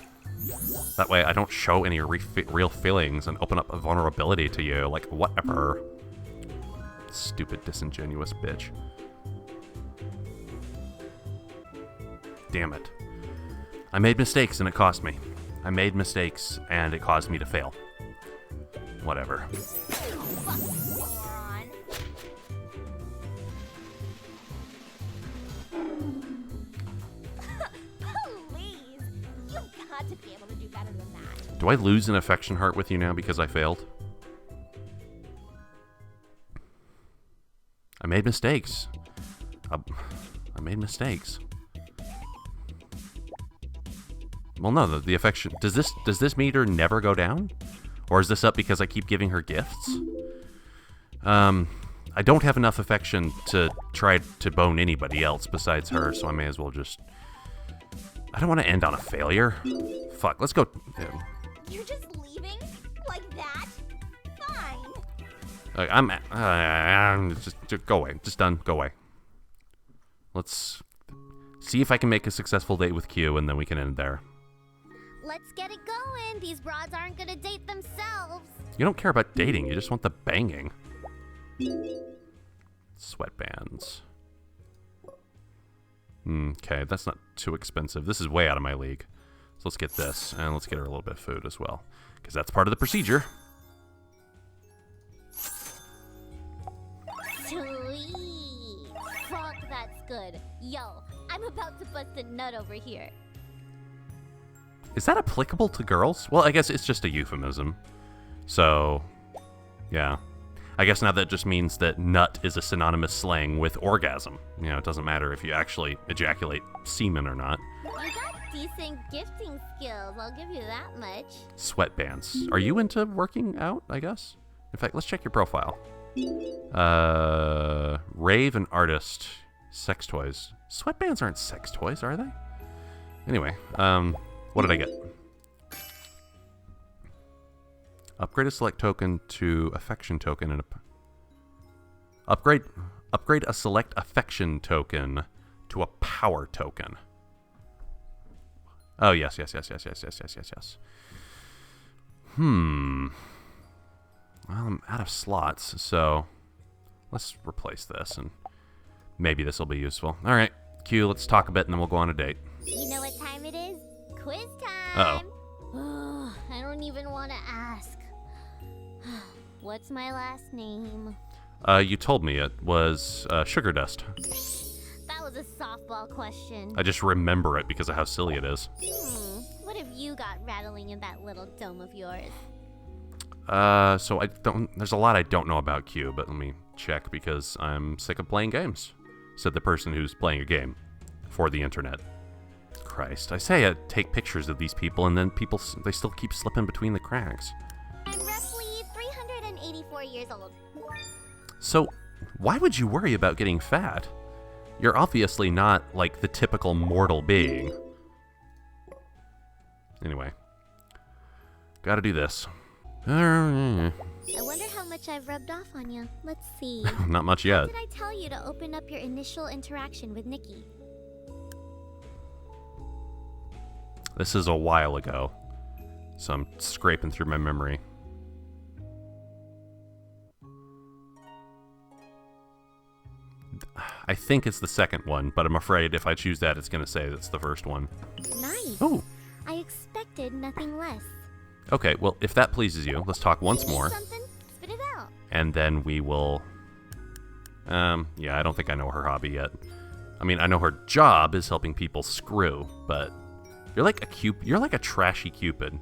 That way I don't show any real feelings and open up a vulnerability to you. Like, whatever. Stupid, disingenuous bitch. Damn it. I made mistakes and it cost me. I made mistakes and it caused me to fail. Whatever. Please, you've got to be able to do better than that. Do I lose an affection heart with you now because I failed? I made mistakes. I made mistakes. Well, no, the affection... Does this meter never go down? Or is this up because I keep giving her gifts? I don't have enough affection to try to bone anybody else besides her, so I may as well just... I don't want to end on a failure. Fuck, let's go... You're just leaving? Like that? Fine. I'm just go away. Just done. Go away. Let's see if I can make a successful date with Q, and then we can end there. Let's get it going. These broads aren't gonna date themselves. You don't care about dating. You just want the banging. Sweatbands. Okay, that's not too expensive. This is way out of my league. So let's get this, and let's get her a little bit of food as well, because that's part of the procedure. Sweet. Fuck, that's good. Yo, I'm about to bust a nut over here. Is that applicable to girls? Well, I guess it's just a euphemism. So, yeah. I guess now that just means that nut is a synonymous slang with orgasm. You know, it doesn't matter if you actually ejaculate semen or not. You got decent gifting skills, I'll give you that much. Sweatbands. Are you into working out, I guess? In fact, let's check your profile. Rave and artist. Sex toys. Sweatbands aren't sex toys, are they? Anyway, what did I get? Upgrade a select token to affection token and upgrade a select affection token to a power token. Oh yes. Well, I'm out of slots, so let's replace this and maybe this will be useful. All right, Q, let's talk a bit and then we'll go on a date. You know what time it is? Quiz time! Uh-oh. I don't even want to ask. What's my last name? You told me it was Sugar Dust. That was a softball question. I just remember it because of how silly it is. What have you got rattling in that little dome of yours? So there's a lot I don't know about Q, but let me check because I'm sick of playing games, said the person who's playing a game for the internet. Christ, I say I take pictures of these people and then they still keep slipping between the cracks. I'm roughly 384 years old. So, why would you worry about getting fat? You're obviously not like the typical mortal being. Anyway, gotta do this. I wonder how much I've rubbed off on you. Let's see. Not much yet. What did I tell you to open up your initial interaction with Nikki? This is a while ago, so I'm scraping through my memory. I think it's the second one, but I'm afraid if I choose that, it's going to say that's the first one. Nice. Oh. I expected nothing less. Okay, well, if that pleases you, let's talk once Need more. something? Spit it out. And then we will... yeah, I don't think I know her hobby yet. I mean, I know her job is helping people screw, but... You're like a trashy Cupid.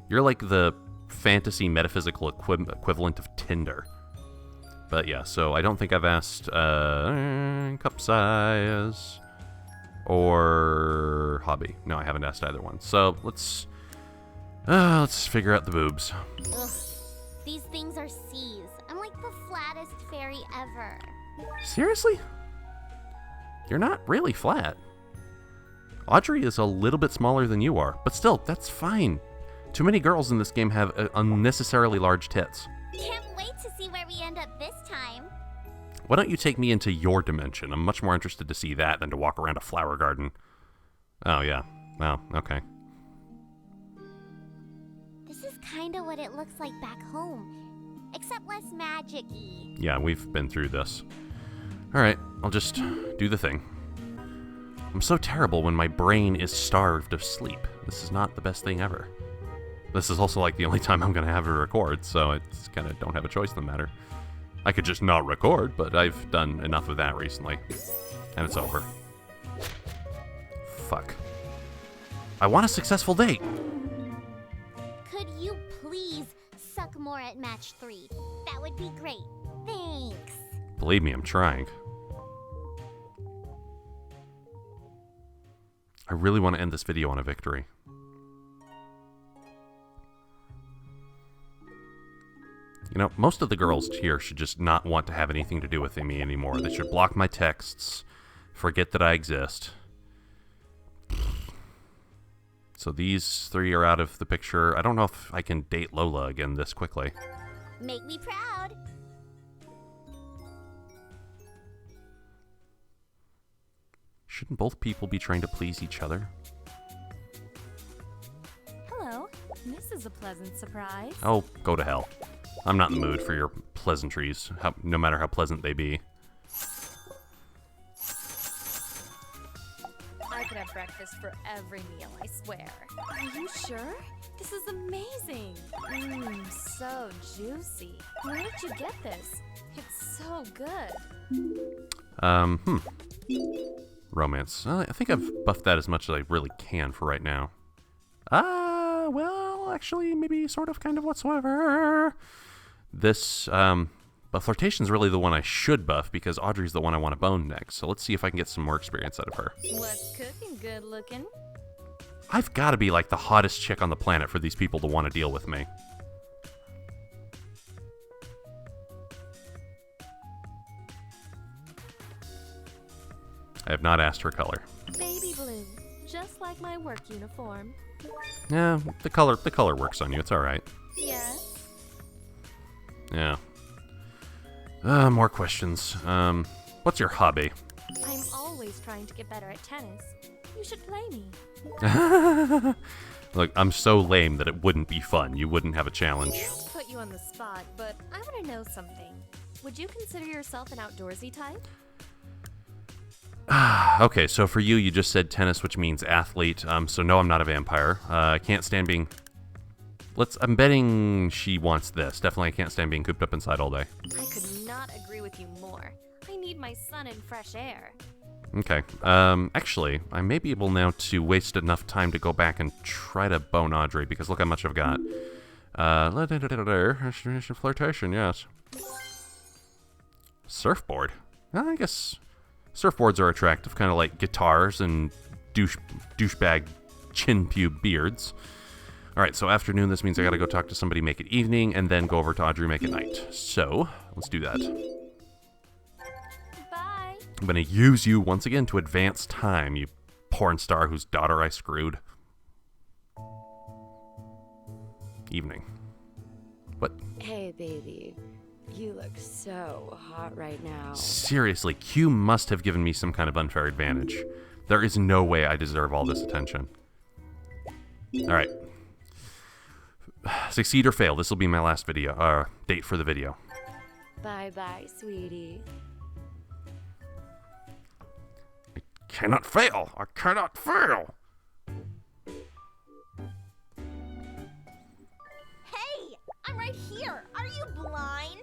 You're like the fantasy metaphysical equivalent of Tinder. But yeah, so I don't think I've asked cup size or hobby. No, I haven't asked either one. So let's figure out the boobs. Ugh. These things are C's. I'm like the flattest fairy ever. Seriously? You're not really flat. Audrey is a little bit smaller than you are, but still, that's fine. Too many girls in this game have unnecessarily large tits. Can't wait to see where we end up this time. Why don't you take me into your dimension? I'm much more interested to see that than to walk around a flower garden. Oh, yeah. Well, okay. This is kind of what it looks like back home, except less magic-y. Yeah, we've been through this. All right, I'll just do the thing. I'm so terrible when my brain is starved of sleep. This is not the best thing ever. This is also like the only time I'm going to have to record, so it's kind of don't have a choice in the matter. I could just not record, but I've done enough of that recently. And it's over. Fuck. I want a successful date. Could you please suck more at match 3? That would be great. Thanks. Believe me, I'm trying. I really want to end this video on a victory. You know, most of the girls here should just not want to have anything to do with me anymore. They should block my texts, forget that I exist. So these three are out of the picture. I don't know if I can date Lola again this quickly. Make me proud. Shouldn't both people be trying to please each other? Hello. This is a pleasant surprise. Oh, go to hell. I'm not in the mood for your pleasantries, no matter how pleasant they be. I could have breakfast for every meal, I swear. Are you sure? This is amazing. Mmm, so juicy. Where did you get this? It's so good. Romance. I think I've buffed that as much as I really can for right now. Well, actually, maybe sort of, kind of, whatsoever. This, but Flirtation's really the one I should buff because Audrey's the one I want to bone next. So let's see if I can get some more experience out of her. What's cooking, good looking? I've got to be like the hottest chick on the planet for these people to want to deal with me. I have not asked her color. Baby blue, just like my work uniform. Yeah, the color works on you. It's all right. Yes. Yeah. More questions. What's your hobby? I'm always trying to get better at tennis. You should play me. Look, I'm so lame that it wouldn't be fun. You wouldn't have a challenge. Not to put you on the spot, but I want to know something. Would you consider yourself an outdoorsy type? Okay, so for you, you just said tennis, which means athlete. So no, I'm not a vampire. I can't stand being... I'm betting she wants this. Definitely I can't stand being cooped up inside all day. I could not agree with you more. I need my sun and fresh air. Okay. Actually, I may be able now to waste enough time to go back and try to bone Audrey, because look how much I've got. Flirtation, yes. Surfboard. I guess surfboards are attractive, kind of like guitars and douchebag chin pube beards. Alright, so afternoon, this means I gotta go talk to somebody, make it evening, and then go over to Audrey, make it night. So, let's do that. Bye. I'm gonna use you once again to advance time, you porn star whose daughter I screwed. Evening. What? Hey, baby. You look so hot right now. Seriously, Q must have given me some kind of unfair advantage. There is no way I deserve all this attention. Alright. Succeed or fail. This will be my last video. Date for the video. Bye-bye, sweetie. I cannot fail. I cannot fail. Hey, I'm right here. Are you blind?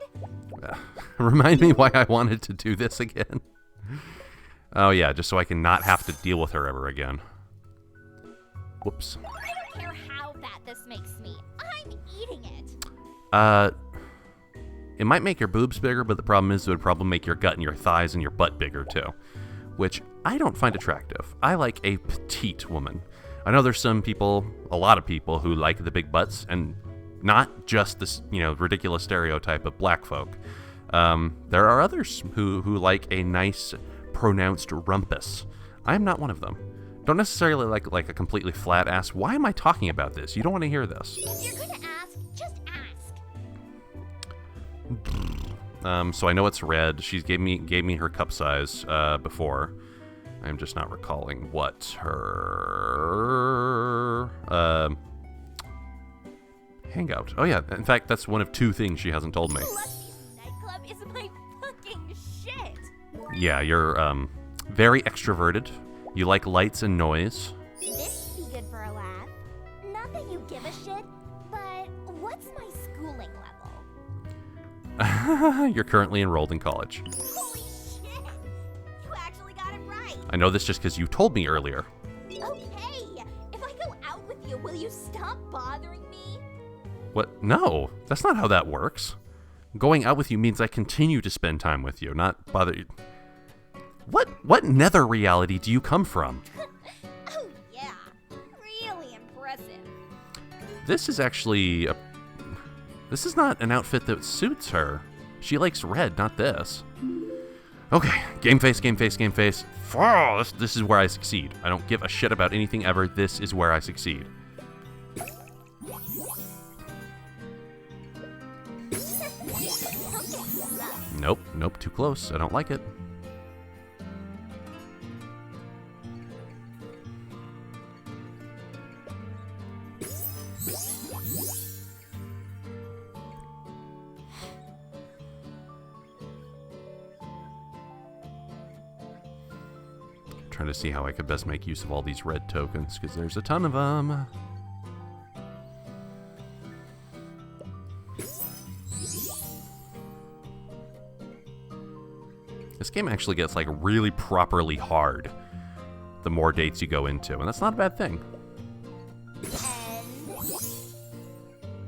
Remind me why I wanted to do this again. Oh yeah, just so I can not have to deal with her ever again. Whoops. I don't care how fat this makes me. I'm eating it. It might make your boobs bigger, but the problem is it would probably make your gut and your thighs and your butt bigger too, which I don't find attractive. I like a petite woman. I know there's some people, a lot of people, who like the big butts, and not just this, ridiculous stereotype of black folk. There are others who like a nice, pronounced rumpus. I am not one of them. Don't necessarily like a completely flat ass. Why am I talking about this? You don't want to hear this. If you're gonna ask, just ask. So I know it's red. She gave me her cup size before. I'm just not recalling what her hangout. Oh yeah, in fact that's one of two things she hasn't told me. Lusty's nightclub is my fucking shit. Yeah, you're very extroverted. You like lights and noise. This would be good for a laugh. Not that you give a shit, but what's my schooling level? You're currently enrolled in college. Holy shit! You actually got it right. I know this just because you told me earlier. Okay, if I go out with you, will you stop bothering me? What? No, that's not how that works. Going out with you means I continue to spend time with you, not bother you. What nether reality do you come from? Oh this is actually this is not an outfit that suits her. She likes red, not this. Okay, game face, game face, game face. Oh, this is where I succeed. I don't give a shit about anything ever. This is where I succeed. Nope, nope, too close. I don't like it. Trying to see how I could best make use of all these red tokens, because there's a ton of them. This game actually gets like really properly hard the more dates you go into, and that's not a bad thing.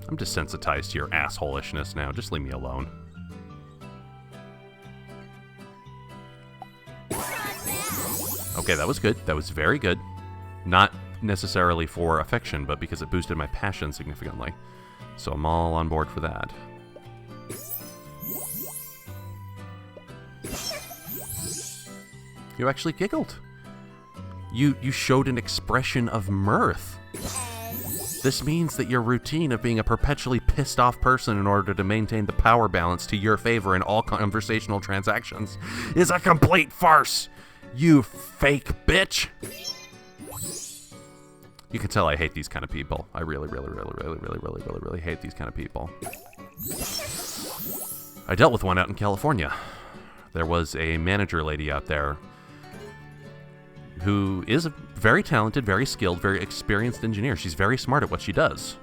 I'm desensitized to your assholishness now. Just leave me alone. Okay, that was good. That was very good. Not necessarily for affection, but because it boosted my passion significantly. So I'm all on board for that. You actually giggled. You showed an expression of mirth. This means that your routine of being a perpetually pissed off person in order to maintain the power balance to your favor in all conversational transactions is a complete farce. You fake bitch. You can tell I hate these kind of people. I really hate these kind of people. I dealt with one out in California. There was a manager lady out there who is a very talented, very skilled, very experienced engineer. She's very smart at what she does.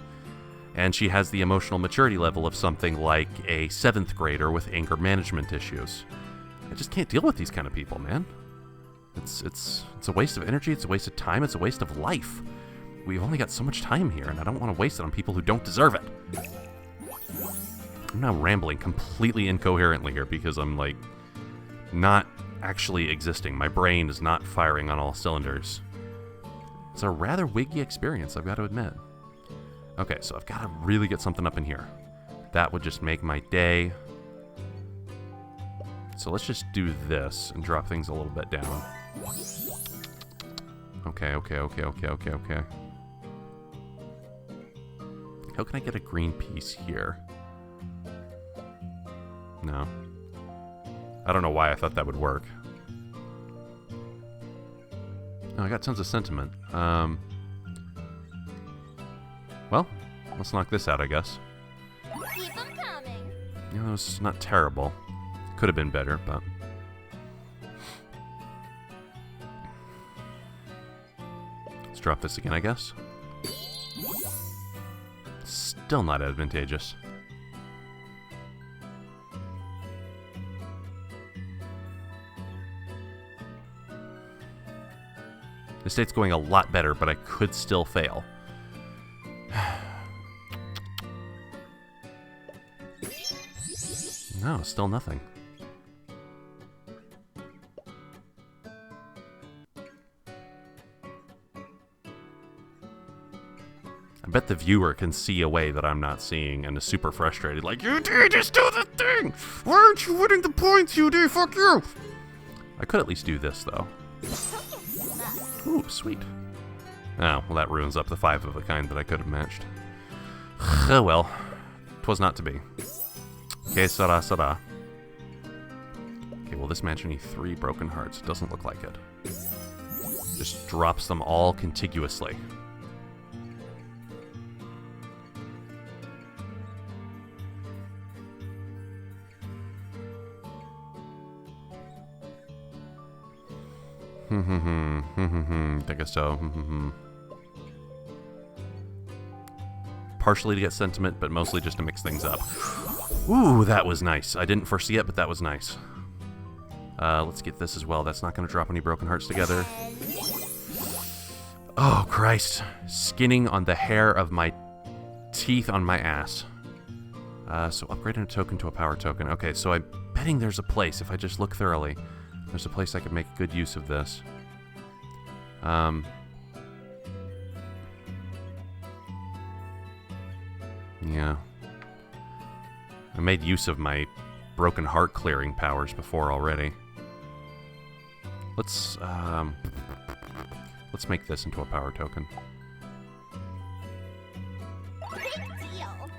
And she has the emotional maturity level of something like a 7th grader with anger management issues. I just can't deal with these kind of people, man. It's a waste of energy, it's a waste of time, it's a waste of life. We've only got so much time here, and I don't want to waste it on people who don't deserve it. I'm now rambling completely incoherently here because I'm, like, not actually existing. My brain is not firing on all cylinders. It's a rather wiggy experience, I've got to admit. Okay, so I've got to really get something up in here. That would just make my day. So let's just do this and drop things a little bit down. Okay. How can I get a green piece here? No. I don't know why I thought that would work. Oh, I got tons of sentiment. Well, let's knock this out, I guess. Keep 'em coming. You know, that was not terrible. Could have been better, but... Let's drop this again, I guess. Still not advantageous. The state's going a lot better, but I could still fail. No, still nothing. I bet the viewer can see a way that I'm not seeing and is super frustrated. Like, UD, just do the thing! Why aren't you winning the points, UD? Fuck you! I could at least do this, though. Ooh, sweet. Oh, well, that ruins up the 5 of a kind that I could have matched. Oh well. 'Twas not to be. Okay, Sara. Okay, well, this match need 3 broken hearts. Doesn't look like it. Just drops them all contiguously. I guess so. Partially to get sentiment, but mostly just to mix things up. Ooh, that was nice. I didn't foresee it, but that was nice. Let's get this as well. That's not going to drop any broken hearts together. Oh, Christ. Skinning on the hair of my teeth on my ass. So upgrading a token to a power token. Okay, so I'm betting there's a place, if I just look thoroughly, there's a place I could make good use of this. Yeah. I made use of my broken heart clearing powers before already. Let's make this into a power token. Big deal.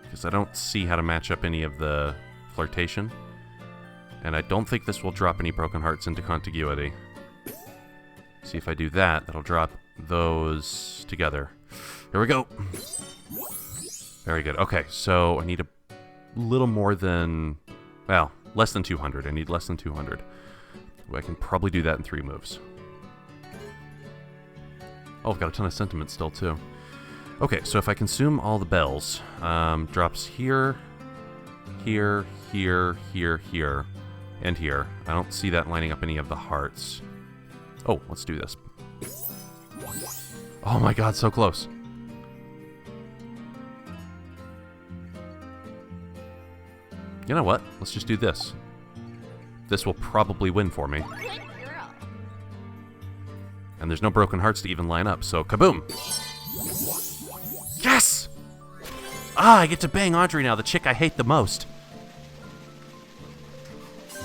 Because I don't see how to match up any of the flirtation. And I don't think this will drop any broken hearts into contiguity. See if I do that, that'll drop those together. Here we go. Very good. Okay, so I need a little more than, well, less than 200. I need less than 200. I can probably do that in 3 moves. Oh, I've got a ton of sentiment still, too. Okay, so if I consume all the bells, drops here, here, here, here, here, and here. I don't see that lining up any of the hearts. Oh, let's do this. Oh my god, so close. You know what? Let's just do this. This will probably win for me. Good girl. And there's no broken hearts to even line up, so kaboom! Yes! Ah, I get to bang Audrey now, the chick I hate the most. So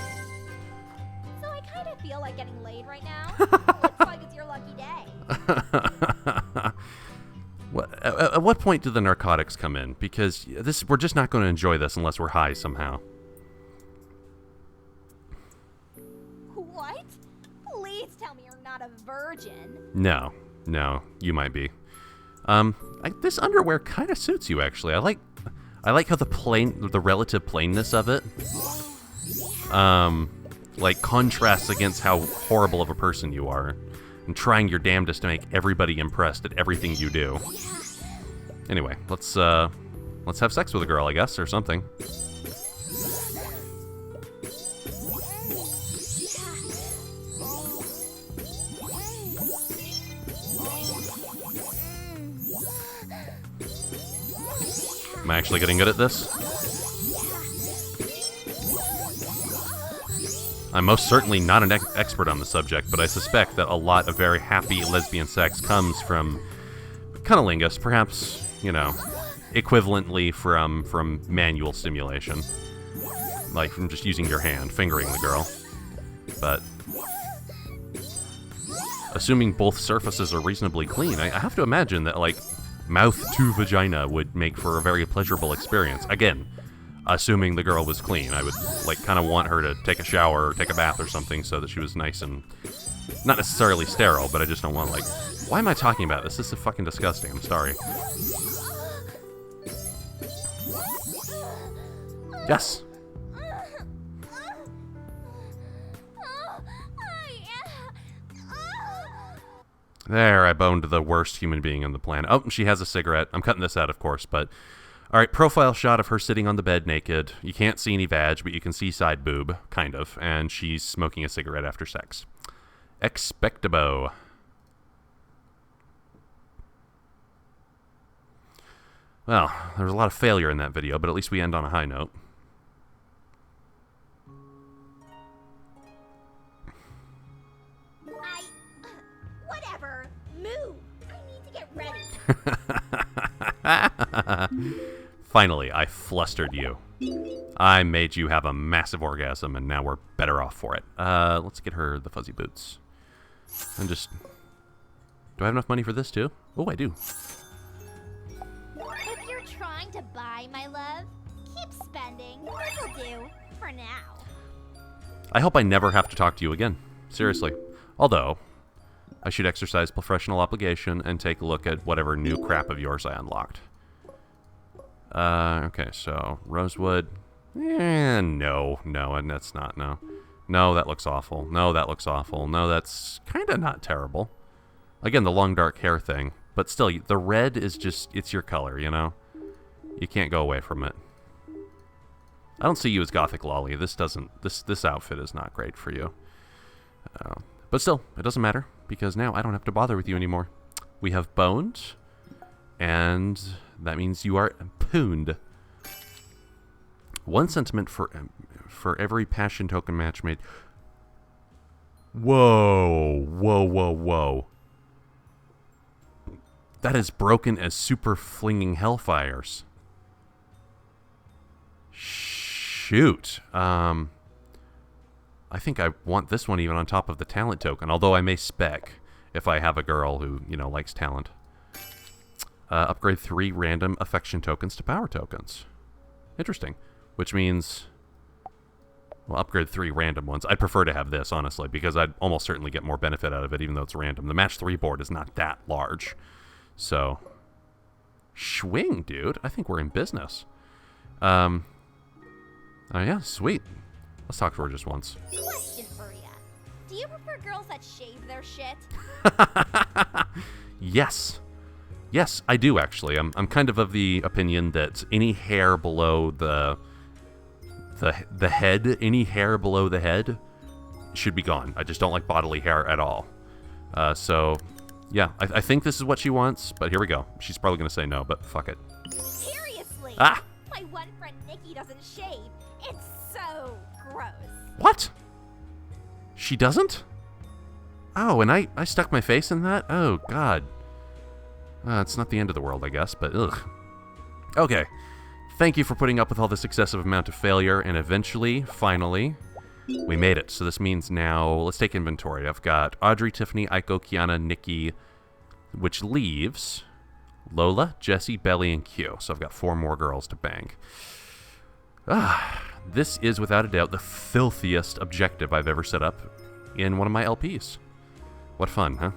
I kind of feel like getting laid right now. Looks like it's your lucky day. At what point do the narcotics come in? Because we're just not going to enjoy this unless we're high somehow. What? Please tell me you're not a virgin. No, you might be. This underwear kind of suits you actually. I like how the relative plainness of it, like contrasts against how horrible of a person you are, and trying your damnedest to make everybody impressed at everything you do. Anyway, let's have sex with a girl, I guess, or something. Am I actually getting good at this? I'm most certainly not an expert on the subject, but I suspect that a lot of very happy lesbian sex comes from cunnilingus, perhaps, you know, equivalently from manual stimulation. Like from just using your hand, fingering the girl. But assuming both surfaces are reasonably clean, I have to imagine that, like, mouth to vagina would make for a very pleasurable experience. Again, assuming the girl was clean. I would, like, kind of want her to take a shower or take a bath or something so that she was nice and not necessarily sterile, but I just don't want, like, why am I talking about this? This is fucking disgusting. I'm sorry. Yes. There, I boned the worst human being on the planet. Oh, she has a cigarette. I'm cutting this out, of course, but... Alright, profile shot of her sitting on the bed naked. You can't see any vag, but you can see side boob, kind of, and she's smoking a cigarette after sex. Expectabo. Well, there was a lot of failure in that video, but at least we end on a high note. Whatever. Move. I need to get ready. Finally, I flustered you. I made you have a massive orgasm, and now we're better off for it. Let's get her the fuzzy boots. And just... Do I have enough money for this, too? Oh, I do. If you're trying to buy my love, keep spending. This'll do. For now. I hope I never have to talk to you again. Seriously. Although, I should exercise professional obligation and take a look at whatever new crap of yours I unlocked. Okay, so Rosewood. No, and that's not, no. No, that looks awful. No, that looks awful. No, that's kind of not terrible. Again, the long dark hair thing. But still, the red is just, it's your color, you know? You can't go away from it. I don't see you as Gothic Lolly. This outfit is not great for you. But still, it doesn't matter, because now I don't have to bother with you anymore. We have boned, and that means you are pooned. 1 sentiment for every passion token match made. Whoa. That is broken as super flinging hellfires. Shoot. I think I want this one even on top of the talent token, although I may spec if I have a girl who, likes talent. Upgrade 3 random affection tokens to power tokens. Interesting. Which means... Well, upgrade 3 random ones. I'd prefer to have this, honestly, because I'd almost certainly get more benefit out of it, even though it's random. The match 3 board is not that large. So... Swing, dude. I think we're in business. Oh, yeah, sweet. Let's talk to her just once. Question for ya. Do you prefer girls that shave their shit? Yes. Yes, I do, actually. I'm kind of the opinion that any hair below the head, any hair below the head should be gone. I just don't like bodily hair at all. So, yeah, I think this is what she wants, but here we go. She's probably going to say no, but fuck it. Seriously? Ah! My one friend Nikki doesn't shave. It's so gross. What? She doesn't? Oh, and I stuck my face in that? Oh, God. It's not the end of the world, I guess, but ugh. Okay. Thank you for putting up with all this excessive amount of failure, and eventually, finally, we made it. So this means now, let's take inventory. I've got Audrey, Tiffany, Aiko, Kiana, Nikki, which leaves Lola, Jessie, Belly, and Q. So I've got 4 more girls to bang. This is, without a doubt, the filthiest objective I've ever set up in one of my LPs. What fun, huh?